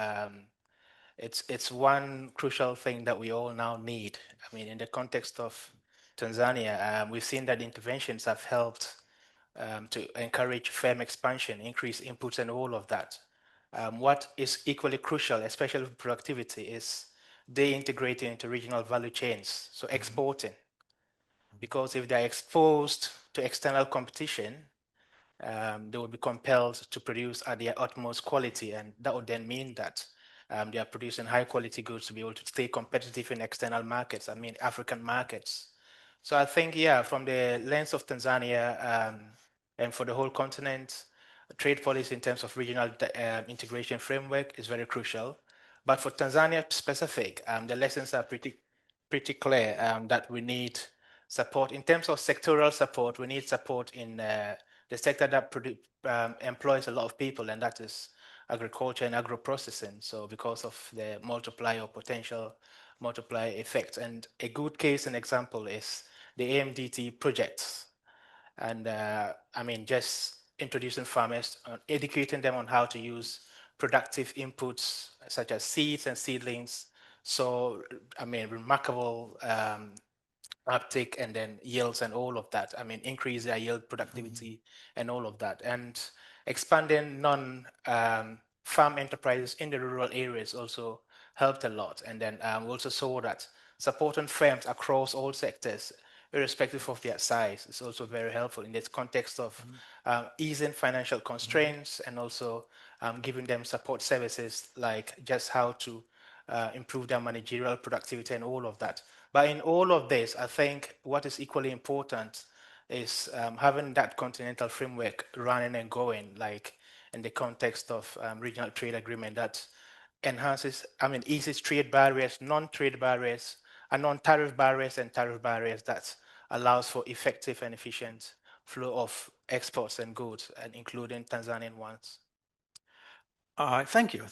it's one crucial thing that we all now need. I mean, in the context of Tanzania, we've seen that interventions have helped to encourage firm expansion, increase inputs, and all of that. What is equally crucial, especially for productivity, is they integrating into regional value chains, so exporting. Because if they're exposed to external competition, they will be compelled to produce at their utmost quality, and that would then mean that they are producing high quality goods to be able to stay competitive in external markets, I mean African markets. So I think, yeah, from the lens of Tanzania and for the whole continent, trade policy in terms of regional integration framework is very crucial. But for Tanzania specific, the lessons are pretty clear that we need support. In terms of sectoral support, we need support in the sector that employs a lot of people, and that is agriculture and agro-processing. So because of the multiplier or potential multiplier effect. And a good case and example is the AMDT projects. And I mean, just introducing farmers, educating them on how to use productive inputs such as seeds and seedlings. So, I mean, remarkable uptake and then yields and all of that. I mean, increase their yield productivity and all of that. And expanding non-farm enterprises in the rural areas also helped a lot. And then we also saw that supporting firms across all sectors, irrespective of their size, is also very helpful in this context of easing financial constraints and also giving them support services like just how to improve their managerial productivity and all of that. But in all of this, I think what is equally important is having that continental framework running and going, like in the context of regional trade agreement that enhances, I mean, eases trade barriers, non-trade barriers, and non-tariff barriers and tariff barriers that allows for effective and efficient flow of exports and goods, and including Tanzanian ones. Thank you.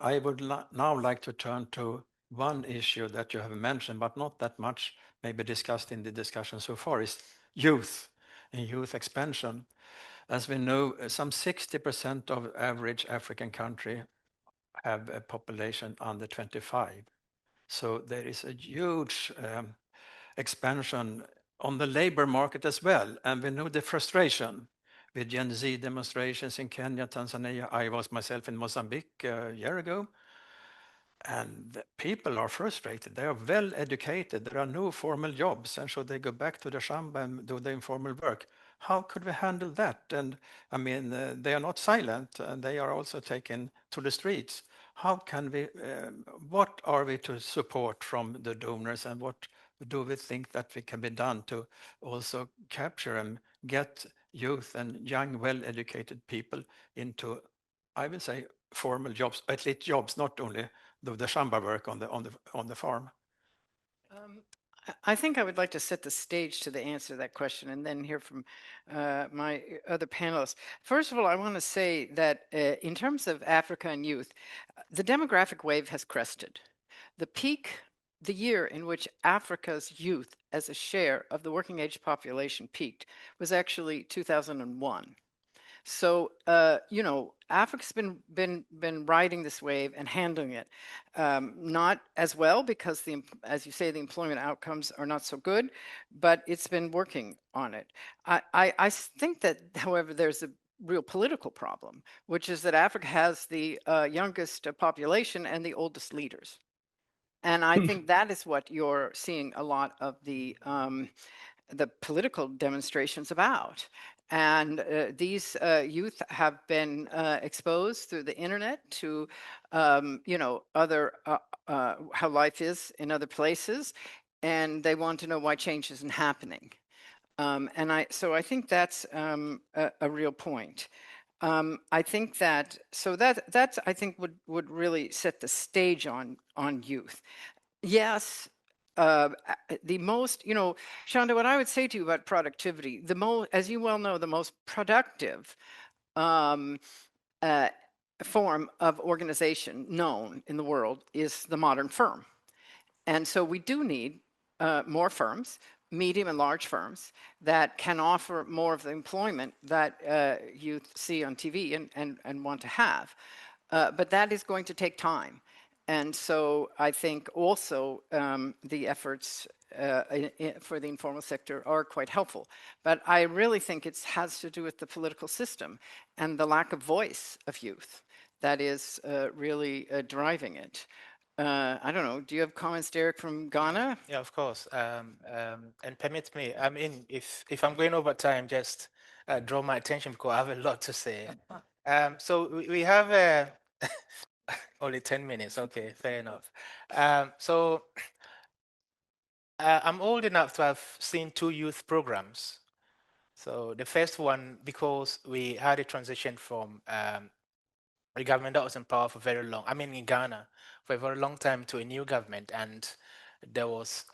I would now like to turn to one issue that you have mentioned, but not that much maybe discussed in the discussion so far, is youth and youth expansion. As we know, some 60% of average African country have a population under 25. So there is a huge expansion on the labor market as well. And we know the frustration with Gen Z demonstrations in Kenya, Tanzania. I was myself in Mozambique a year ago. And people are frustrated. They are well educated. There are no formal jobs. And should they go back to the shamba and do the informal work? How could we handle that? And I mean, they are not silent, and they are also taken to the streets. How can we, what are we to support from the donors, and what do we think that we can be done to also capture and get youth and young, well-educated people into, I will say, formal jobs, at least jobs, not only the shamba work on the farm? I think I would like to set the stage to the answer to that question and then hear from my other panelists. First of all, I want to say that in terms of Africa and youth, the demographic wave has crested. The peak, the year in which Africa's youth as a share of the working age population peaked was actually 2001. So, you know, Africa's been riding this wave and handling it, not as well because as you say, the employment outcomes are not so good, but it's been working on it. I think that, however, there's a real political problem, which is that Africa has the youngest population and the oldest leaders. And I think that is what you're seeing a lot of the political demonstrations about. And these youth have been exposed through the internet to, you know, other how life is in other places, and they want to know why change isn't happening. So I think that's a real point. I think that that's I think would really set the stage on youth. Yes, the most, you know, Shonda, what I would say to you about productivity, as you well know, the most productive form of organization known in the world is the modern firm. And so we do need more firms, medium and large firms, that can offer more of the employment that you see on TV and want to have. But that is going to take time. And so I think also the efforts for the informal sector are quite helpful. But I really think it has to do with the political system and the lack of voice of youth that is really driving it. I don't know, do you have comments, Derek, from Ghana? Yeah, of course. And permit me, I mean, if I'm going over time, just draw my attention because I have a lot to say. So we have only 10 minutes. Okay, fair enough. So I'm old enough to have seen 2 youth programs. So the first one, because we had a transition from a government that was in power for very long, I mean in Ghana, for a very long time to a new government, and there was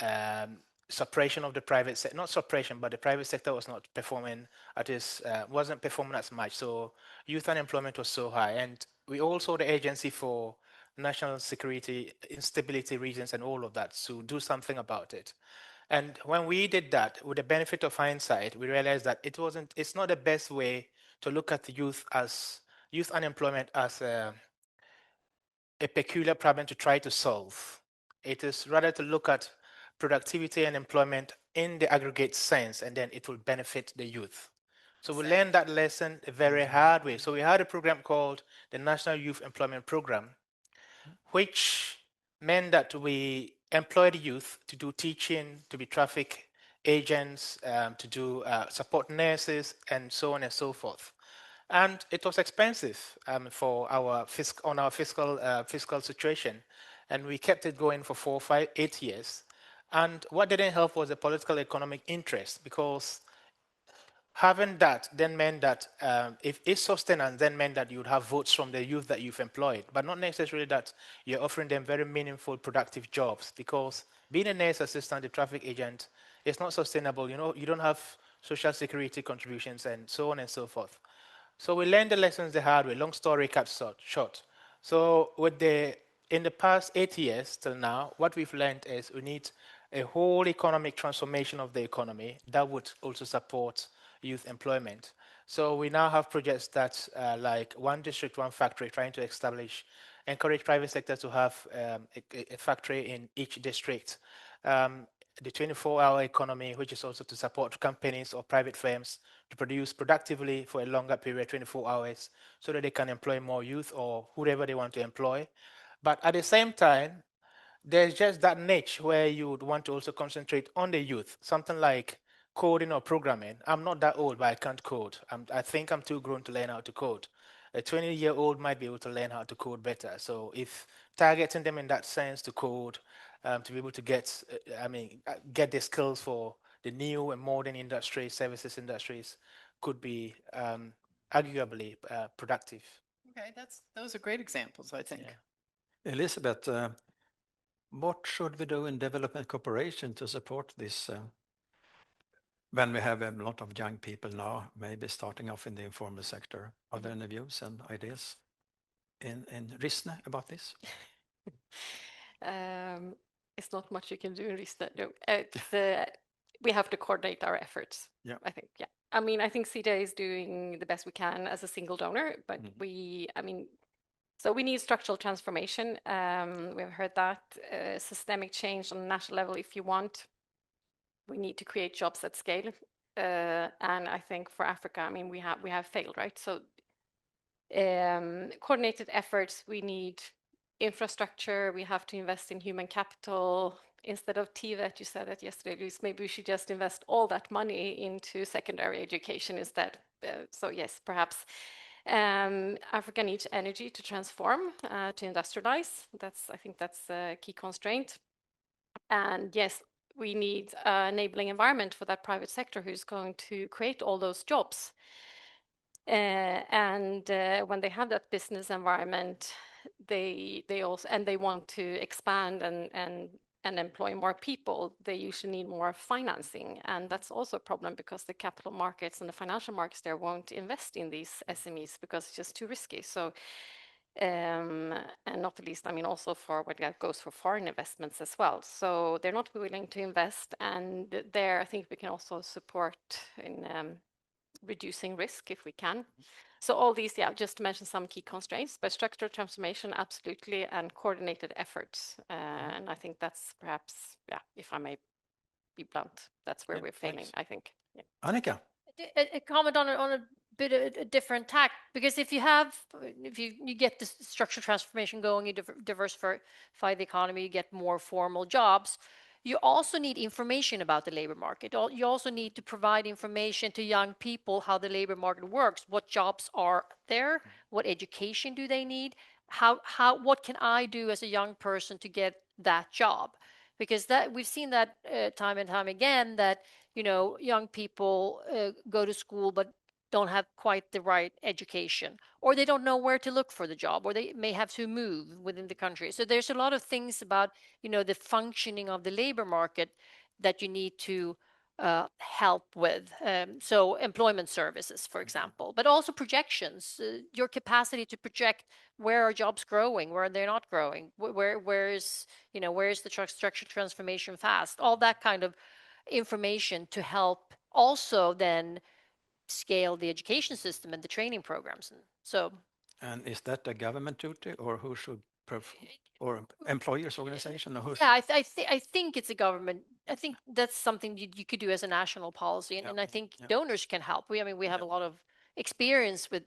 suppression of the private sector, not suppression, but the private sector was not performing wasn't performing as much. So youth unemployment was so high. And we also the agency for national security, instability reasons and all of that to do something about it. And when we did that, with the benefit of hindsight, we realized that it's not the best way to look at the youth unemployment as a peculiar problem to try to solve. It is rather to look at productivity and employment in the aggregate sense, and then it will benefit the youth. So we learned that lesson a very hard way. So we had a program called the National Youth Employment Program, which meant that we employed youth to do teaching, to be traffic agents, to do support nurses, and so on and so forth. And it was expensive for our fiscal situation, and we kept it going for 4, 5, 8 years. And what didn't help was the political economic interest, because having that then meant that if it's sustenance, then meant that you would have votes from the youth that you've employed, but not necessarily that you're offering them very meaningful, productive jobs, because being a nurse assistant, a traffic agent, is not sustainable. You know, you don't have social security contributions and so on and so forth. So we learned the lessons the hard way. Long story cut short. So in the past 8 years till now, what we've learned is we need a whole economic transformation of the economy that would also support youth employment. So we now have projects that like one district, one factory, trying to encourage private sector to have a factory in each district. The 24-hour economy, which is also to support companies or private firms to produce productively for a longer period, 24 hours, so that they can employ more youth or whoever they want to employ. But at the same time, there's just that niche where you would want to also concentrate on the youth, something like coding or programming. I'm not that old, but I can't code. I think I'm too grown to learn how to code. A 20-year-old might be able to learn how to code better. So if targeting them in that sense to code, to be able to get, get the skills for the new and modern industry, services industries, could be arguably productive. Okay, those are great examples, I think. Yeah. Elizabeth, what should we do in development cooperation to support this when we have a lot of young people now, maybe starting off in the informal sector? Are there any views and ideas in Rissne about this? It's not much you can do in Rissne. No, we have to coordinate our efforts. Yeah. I think. Yeah. I mean, I think Sida is doing the best we can as a single donor, but so we need structural transformation. We've heard that systemic change on a national level. If you want, we need to create jobs at scale. And I think for Africa, I mean, we have failed, right? So coordinated efforts. We need infrastructure. We have to invest in human capital. Instead of TVET, you said that yesterday, Luis, maybe we should just invest all that money into secondary education instead. So yes, perhaps Africa needs energy to transform, to industrialize. I think that's a key constraint. And yes, we need an enabling environment for that private sector who's going to create all those jobs. And when they have that business environment, they also, and they want to expand and employ more people, they usually need more financing. And that's also a problem because the capital markets and the financial markets there won't invest in these SMEs because it's just too risky. So, and not the least, I mean, also for what goes for foreign investments as well. So they're not willing to invest. And there, I think we can also support in reducing risk if we can. So all these, just to mention some key constraints, but structural transformation, absolutely, and coordinated efforts. And I think that's perhaps, if I may be blunt, that's where we're failing, thanks. I think. Yeah. Annika? A comment on a bit of a different tack, because if you get this structural transformation going, you diversify the economy, you get more formal jobs. You also need information about the labor market. You also need to provide information to young people how the labor market works, what jobs are there, what education do they need, what can I do as a young person to get that job? Because that we've seen that time and time again, that young people go to school but don't have quite the right education, or they don't know where to look for the job, or they may have to move within the country. So there's a lot of things about the functioning of the labor market that you need to help with. So employment services, for example, but also projections, your capacity to project where are jobs growing, where they're not growing, where is the structural transformation fast, all that kind of information to help also then scale the education system and the training programs. And is that a government duty, or who should, or employers organization, or who? Yeah, I think it's a government. I think that's something you could do as a national policy, and I think donors can help. We have a lot of experience with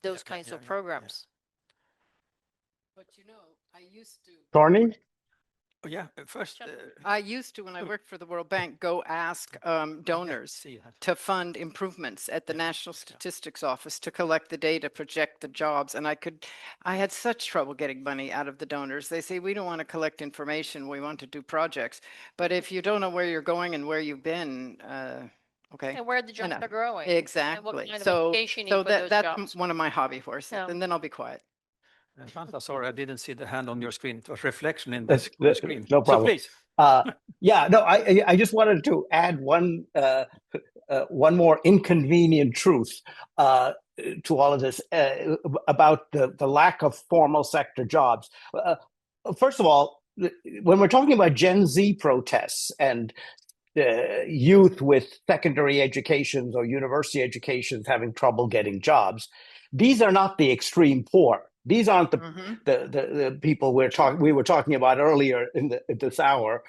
those kinds of programs. But I used to. Thorny? Oh, yeah, first. I used to, when I worked for the World Bank, go ask donors to fund improvements at the National Statistics Office to collect the data, project the jobs. And I had such trouble getting money out of the donors. They say, we don't want to collect information, we want to do projects. But if you don't know where you're going and where you've been, okay. And where the jobs are growing. Exactly. Kind so that's jobs. one of my hobby horses. Yeah. And then I'll be quiet. Sorry, I didn't see the hand on your screen. It was reflection in the screen. No problem. So please. I just wanted to add one more inconvenient truth to all of this about the lack of formal sector jobs. First of all, when we're talking about Gen Z protests and youth with secondary educations or university educations having trouble getting jobs, these are not the extreme poor. These aren't the people we were talking about earlier in this hour.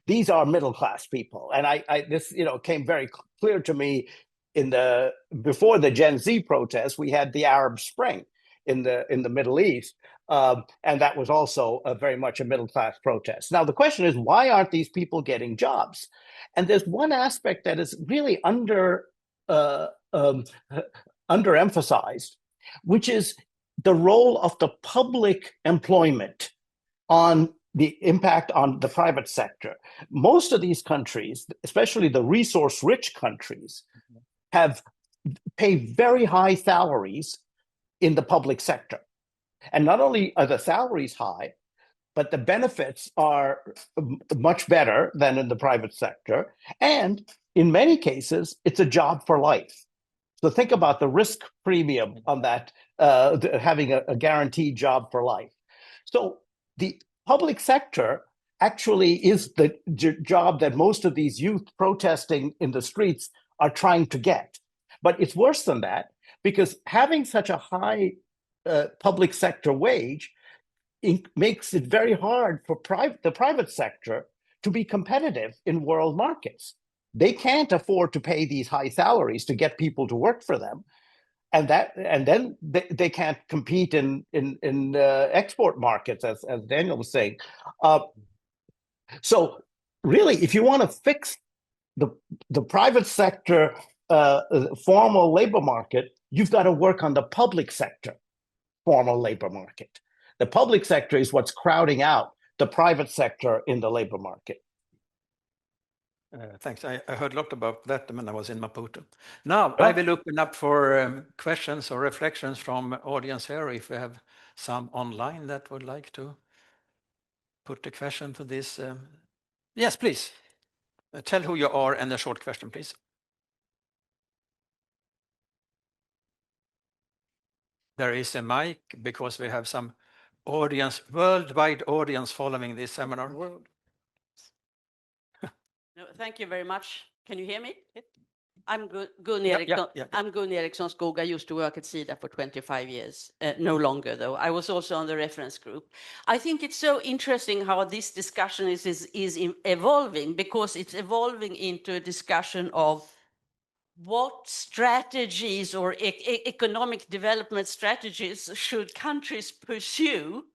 These are middle class people, and this came very clear to me before the Gen Z protests. We had the Arab Spring in the Middle East, and that was also very much a middle class protest. Now the question is, why aren't these people getting jobs? And there's one aspect that is really underemphasized, which is the role of the public employment on the impact on the private sector. Most of these countries, especially the resource-rich countries, have paid very high salaries in the public sector. And not only are the salaries high, but the benefits are much better than in the private sector. And in many cases, it's a job for life. So think about the risk premium on that, having a guaranteed job for life. So the public sector actually is the job that most of these youth protesting in the streets are trying to get. But it's worse than that, because having such a high public sector wage makes it very hard for the private sector to be competitive in world markets. They can't afford to pay these high salaries to get people to work for them, and then they can't compete in export markets, as Daniel was saying. So really, if you want to fix the private sector formal labor market, you've got to work on the public sector formal labor market. The public sector is what's crowding out the private sector in the labor market. Thanks. I heard a lot about that when I was in Maputo. Now, I will open up for questions or reflections from audience here. If we have some online that would like to put a question to this. Yes, please. Tell who you are and a short question, please. There is a mic because we have some audience, worldwide audience following this seminar. No, thank you very much. Can you hear me? I'm Gun Eriksson. I'm Gun Eriksson Skog. I used to work at Sida for 25 years. No longer, though. I was also on the reference group. I think it's so interesting how this discussion is evolving, because it's evolving into a discussion of what strategies or economic development strategies should countries pursue.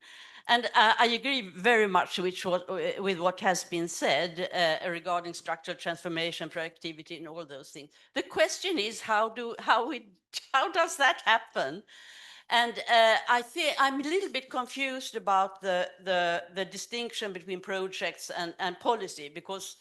And I agree very much with what has been said regarding structural transformation, productivity, and all those things. The question is, how does that happen? And I think I'm a little bit confused about the distinction between projects and policy, because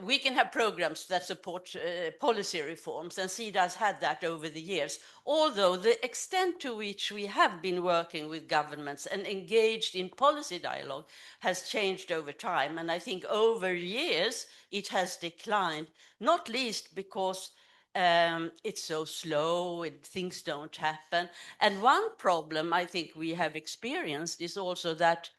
we can have programs that support policy reforms, and Sida has had that over the years. Although the extent to which we have been working with governments and engaged in policy dialogue has changed over time. And I think over years it has declined, not least because it's so slow and things don't happen. And one problem I think we have experienced is also that,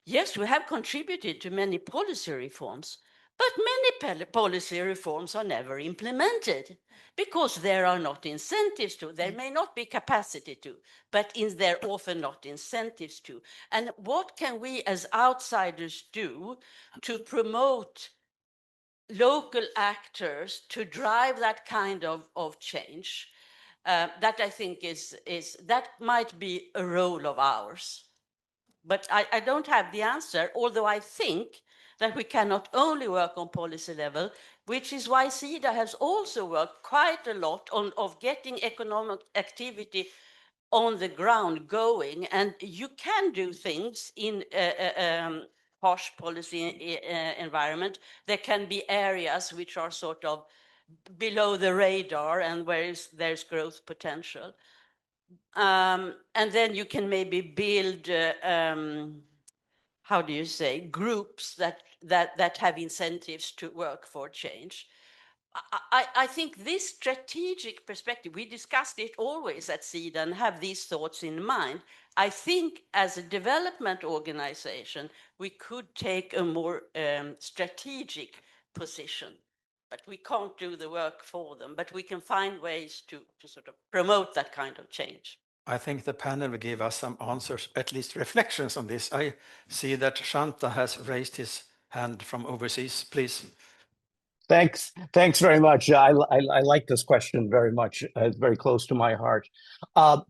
yes, we have contributed to many policy reforms, but many policy reforms are never implemented because there are not incentives to. There may not be capacity to, but there are often not incentives to. And what can we as outsiders do to promote local actors to drive that kind of change? That I think that might be a role of ours. But I don't have the answer, although I think that we cannot only work on policy level, which is why Sida has also worked quite a lot of getting economic activity on the ground going. And you can do things in a harsh policy environment. There can be areas which are sort of below the radar and where there's growth potential. And then you can maybe build how do you say, groups that have incentives to work for change. I think this strategic perspective, we discussed it always at Sida and have these thoughts in mind. I think as a development organization, we could take a more strategic position, but we can't do the work for them, but we can find ways to sort of promote that kind of change. I think the panel will give us some answers, at least reflections on this. I see that Shanta has raised his hand from overseas. Please. Thanks very much. I like this question very much. It's very close to my heart. But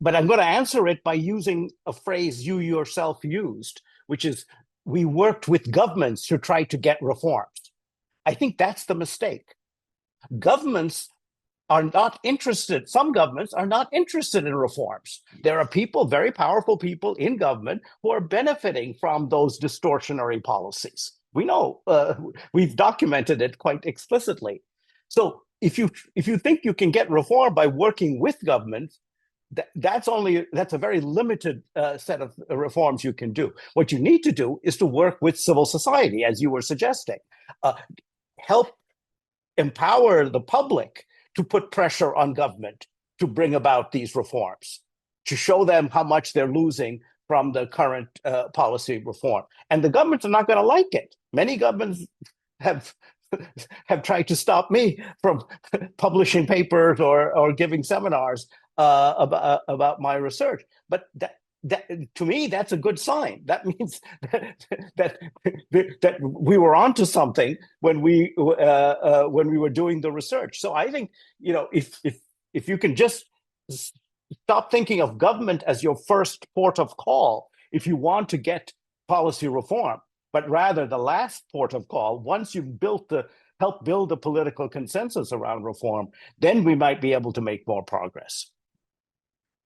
I'm going to answer it by using a phrase you yourself used, which is, we worked with governments to try to get reforms. I think that's the mistake. Governments are not interested, some governments are not interested in reforms. There are people, very powerful people in government, who are benefiting from those distortionary policies. We know, we've documented it quite explicitly. So if you think you can get reform by working with government, that's a very limited set of reforms you can do. What you need to do is to work with civil society, as you were suggesting. Help empower the public to put pressure on government to bring about these reforms, to show them how much they're losing from the current policy reform. And the governments are not going to like it. Many governments have tried to stop me from publishing papers or giving seminars about my research. But that to me, that's a good sign. That means that we were onto something when we were doing the research. So I think, if you can just stop thinking of government as your first port of call if you want to get policy reform, but rather the last port of call, once you've help build the political consensus around reform, then we might be able to make more progress.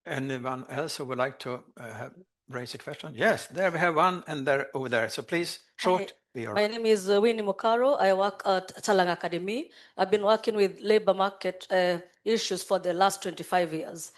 Anyone else who would like to raise a question? Yes, there we have one, and there over there. So please, short. My name is Winnie Mukaro. I work at Talang Academy. I've been working with labor market issues for the last 25 years.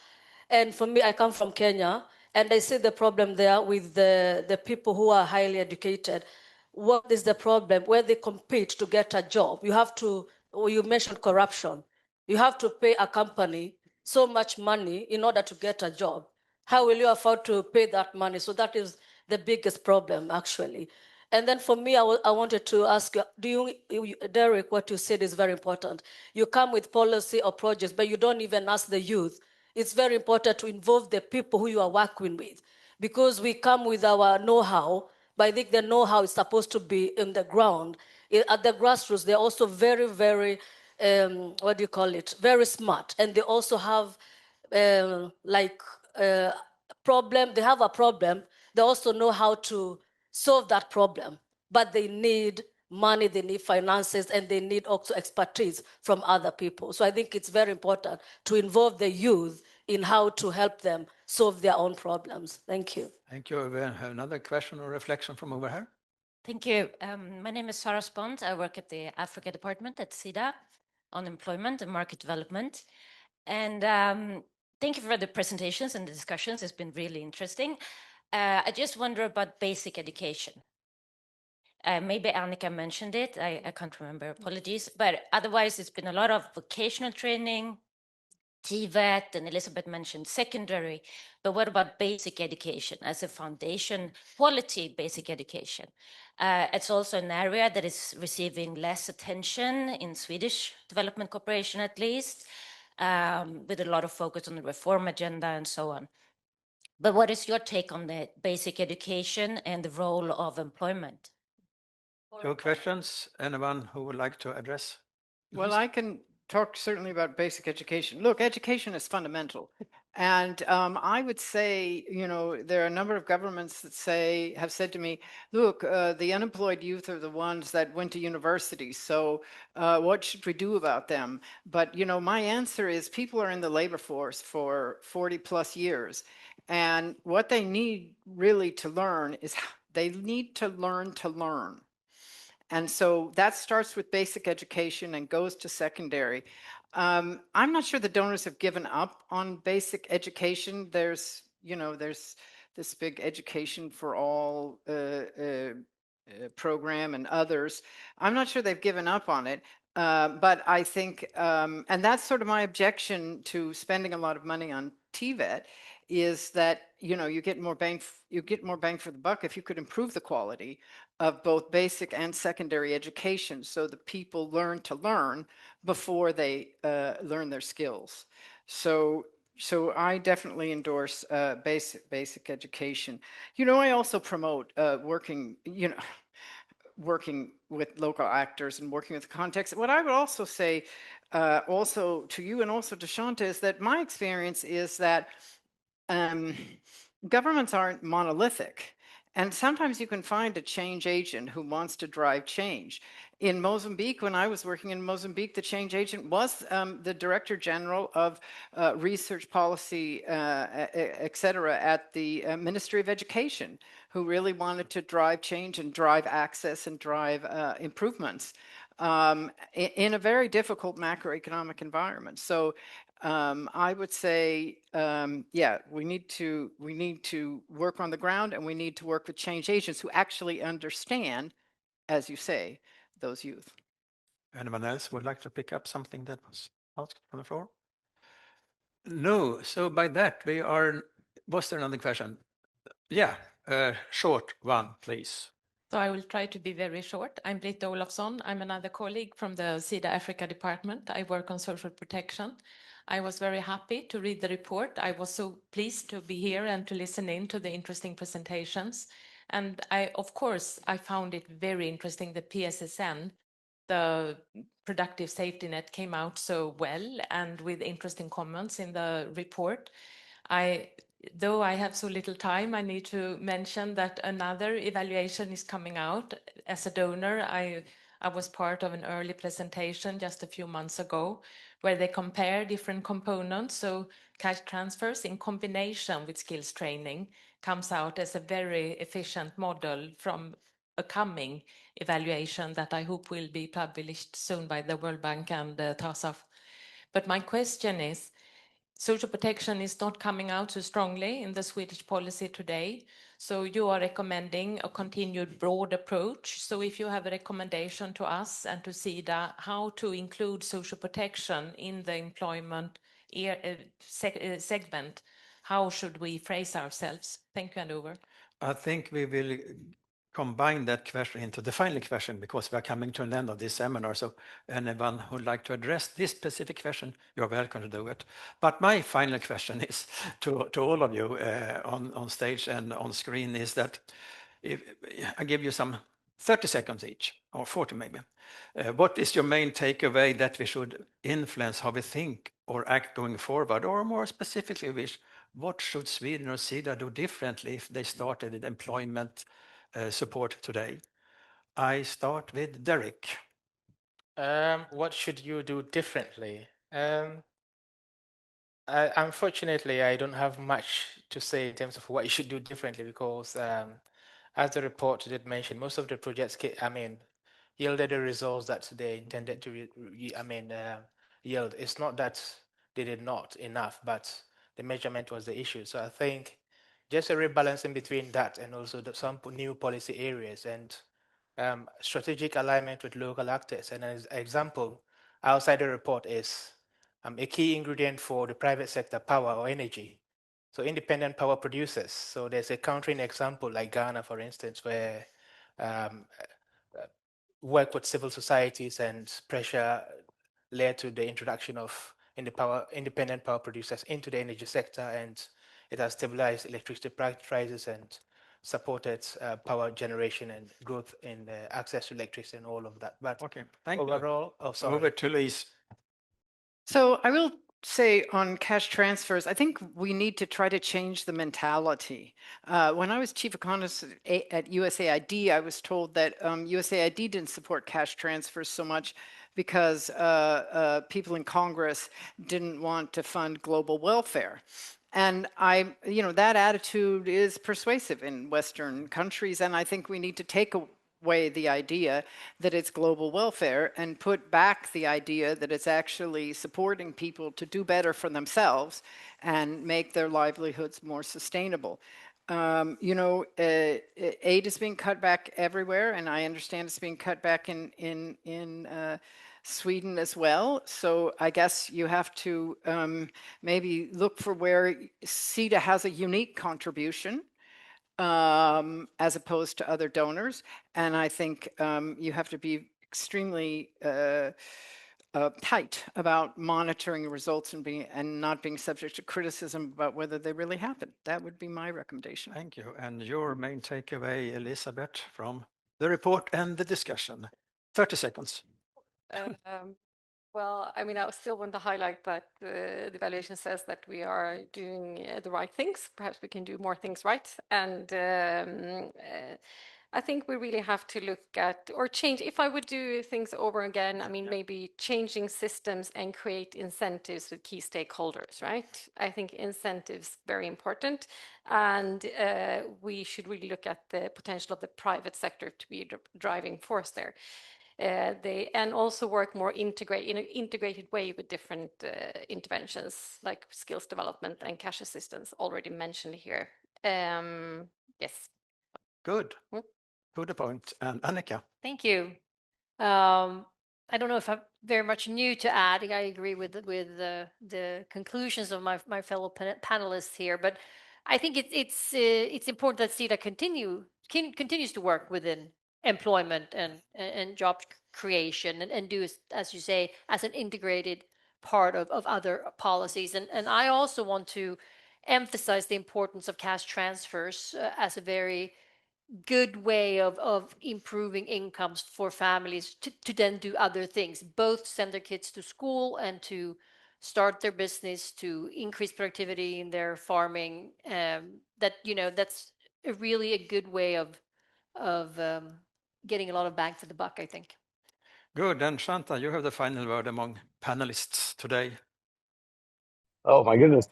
And for me, I come from Kenya, and I see the problem there with the people who are highly educated. What is the problem? Where they compete to get a job. You mentioned corruption. You have to pay a company so much money in order to get a job. How will you afford to pay that money? So that is the biggest problem, actually. And then for me, I wanted to ask you, Derek, what you said is very important. You come with policy or projects, but you don't even ask the youth. It's very important to involve the people who you are working with, because we come with our know-how, but I think the know-how is supposed to be in the ground. At the grassroots, they're also very, very, very smart. And they also have problem. They have a problem. They also know how to solve that problem, but they need money, they need finances, and they need also expertise from other people. So I think it's very important to involve the youth in how to help them solve their own problems. Thank you. Thank you. We have another question or reflection from over here. Thank you. My name is Sarah Spont. I work at the Africa department at Sida on employment and market development. And thank you for the presentations and the discussions. It's been really interesting. I just wonder about basic education. Maybe Annika mentioned it. I can't remember. Apologies. But otherwise, it's been a lot of vocational training, TVET, and Elizabeth mentioned secondary. But what about basic education as a foundation, quality basic education? It's also an area that is receiving less attention in Swedish development cooperation, at least, with a lot of focus on the reform agenda and so on. But what is your take on the basic education and the role of employment? Two questions. Anyone who would like to address? Well, I can talk certainly about basic education. Look, education is fundamental. And I would say, there are a number of governments that have said to me, look, the unemployed youth are the ones that went to university. So what should we do about them? But, my answer is people are in the labor force for 40 plus years. And what they need really to learn is they need to learn to learn. And so that starts with basic education and goes to secondary. I'm not sure the donors have given up on basic education. There's this big Education for All program and others. I'm not sure they've given up on it. But I think, and that's sort of my objection to spending a lot of money on TVET, is that you get more bang for the buck if you could improve the quality of both basic and secondary education, so that people learn to learn before they learn their skills. So I definitely endorse basic education. I also promote working with local actors and working with the context. What I would also say, also to you and also to Shanta, is that my experience is that governments aren't monolithic. And sometimes you can find a change agent who wants to drive change. In Mozambique, when I was working in Mozambique, the change agent was the Director General of Research Policy, et cetera, at the Ministry of Education, who really wanted to drive change and drive access and drive improvements in a very difficult macroeconomic environment. So I would say, yeah, we need to work on the ground, and we need to work with change agents who actually understand, as you say, those youth. Anyone else would like to pick up something that was asked on the floor? No. So by that, was there another question? Yeah, short one, please. So I will try to be very short. I'm Britta Olofsson. I'm another colleague from the Sida Africa department. I work on social protection. I was very happy to read the report. I was so pleased to be here and to listen in to the interesting presentations. And of course, I found it very interesting that PSSN, the productive safety net, came out so well and with interesting comments in the report. Though I have so little time, I need to mention that another evaluation is coming out. As a donor, I was part of an early presentation just a few months ago where they compare different components. So cash transfers in combination with skills training comes out as a very efficient model from a coming evaluation that I hope will be published soon by the World Bank and TASAF. But my question is, social protection is not coming out so strongly in the Swedish policy today. So you are recommending a continued broad approach. So if you have a recommendation to us and to Sida how to include social protection in the employment segment, how should we phrase ourselves? Thank you, and over. I think we will combine that question into the final question because we are coming to an end of this seminar. So anyone who would like to address this specific question, you're welcome to do it. But my final question is to all of you on stage and on screen is that if I give you some 30 seconds each, or 40 maybe. What is your main takeaway that we should influence how we think or act going forward? Or more specifically, what should Sweden or Sida do differently if they started employment support today? I start with Derek. What should you do differently? Unfortunately, I don't have much to say in terms of what you should do differently because, as the report did mention, most of the projects, yielded the results that they intended to, yield. It's not that they did not enough, but the measurement was the issue. So I think just a rebalancing between that and also some new policy areas and strategic alignment with local actors. And as an example, outside the report is a key ingredient for the private sector, power or energy. So independent power producers. So there's a country example like Ghana, for instance, where work with civil societies and pressure led to the introduction of independent power producers into the energy sector, and it has stabilized electricity prices and supported power generation and growth in access to electricity and all of that. But okay, thank overall, you. Over to Lise. So I will say on cash transfers, I think we need to try to change the mentality. When I was chief economist at USAID, I was told that USAID didn't support cash transfers so much because people in Congress didn't want to fund global welfare. And that attitude is persuasive in Western countries, and I think we need to take away the idea that it's global welfare and put back the idea that it's actually supporting people to do better for themselves and make their livelihoods more sustainable. Aid is being cut back everywhere, and I understand it's being cut back in Sweden as well. So I guess you have to maybe look for where Sida has a unique contribution as opposed to other donors. And I think you have to be extremely tight about monitoring results and not being subject to criticism about whether they really happen. That would be my recommendation. Thank you. And your main takeaway, Elizabeth, from the report and the discussion. 30 seconds. Well, I mean, I still want to highlight that the evaluation says that we are doing the right things. Perhaps we can do more things right. And I think we really have to look at or change. If I would do things over again, I mean, maybe changing systems and create incentives with key stakeholders, right? I think incentives very important. And we should really look at the potential of the private sector to be a driving force there. And also work more in an integrated way with different interventions like skills development and cash assistance already mentioned here. Yes. Good. Good point. And Annika. Thank you. I don't know if I'm very much new to add. I agree with the conclusions of my fellow panelists here, but I think it's important that Sida continues to work within employment and job creation and do, as you say, as an integrated part of other policies. And I also want to emphasize the importance of cash transfers as a very good way of improving incomes for families to then do other things, both send their kids to school and to start their business, to increase productivity in their farming. That's really a good way of getting a lot of bang for the buck, I think. Good. And Shanta, you have the final word among panelists today. Oh my goodness.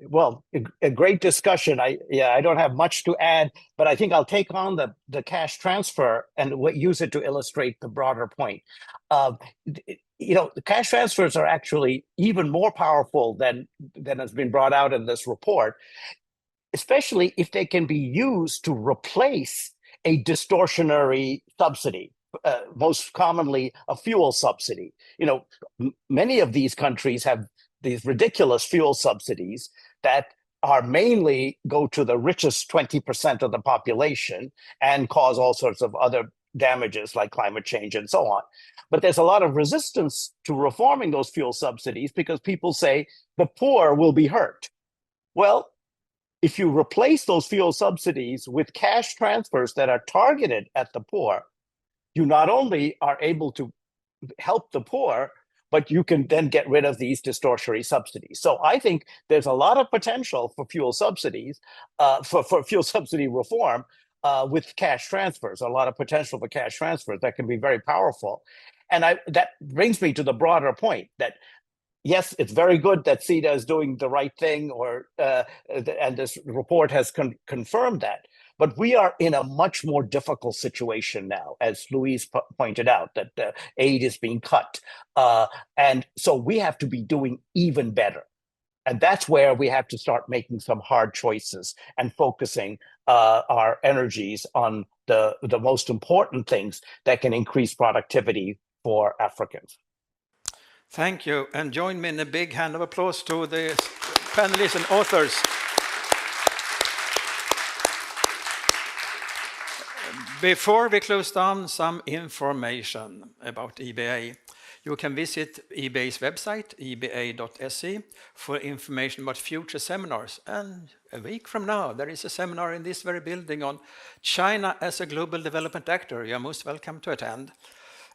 Well, a great discussion. I don't have much to add, but I think I'll take on the cash transfer and use it to illustrate the broader point. The cash transfers are actually even more powerful than has been brought out in this report, especially if they can be used to replace a distortionary subsidy. Most commonly a fuel subsidy. Many of these countries have these ridiculous fuel subsidies that are mainly go to the richest 20% of the population and cause all sorts of other damages like climate change and so on. But there's a lot of resistance to reforming those fuel subsidies because people say the poor will be hurt. Well, if you replace those fuel subsidies with cash transfers that are targeted at the poor, you not only are able to help the poor, but you can then get rid of these distortionary subsidies. So I think there's a lot of potential for fuel subsidies, for fuel subsidy reform with cash transfers, a lot of potential for cash transfers that can be very powerful. And that brings me to the broader point that, yes, it's very good that Sida is doing the right thing, and this report has confirmed that. But we are in a much more difficult situation now, as Louise pointed out, that aid is being cut. And so we have to be doing even better. And that's where we have to start making some hard choices and focusing our energies on the most important things that can increase productivity for Africans. Thank you. And join me in a big hand of applause to the panelists and authors. Before we close down, some information about EBA. You can visit EBA's website, eba.se, for information about future seminars. And a week from now, there is a seminar in this very building on China as a global development actor. You're most welcome to attend.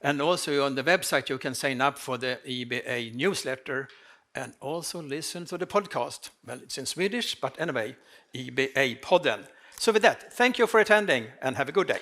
And also on the website, you can sign up for the EBA newsletter and also listen to the podcast. Well, it's in Swedish, but anyway, EBA-podden. So with that, thank you for attending and have a good day.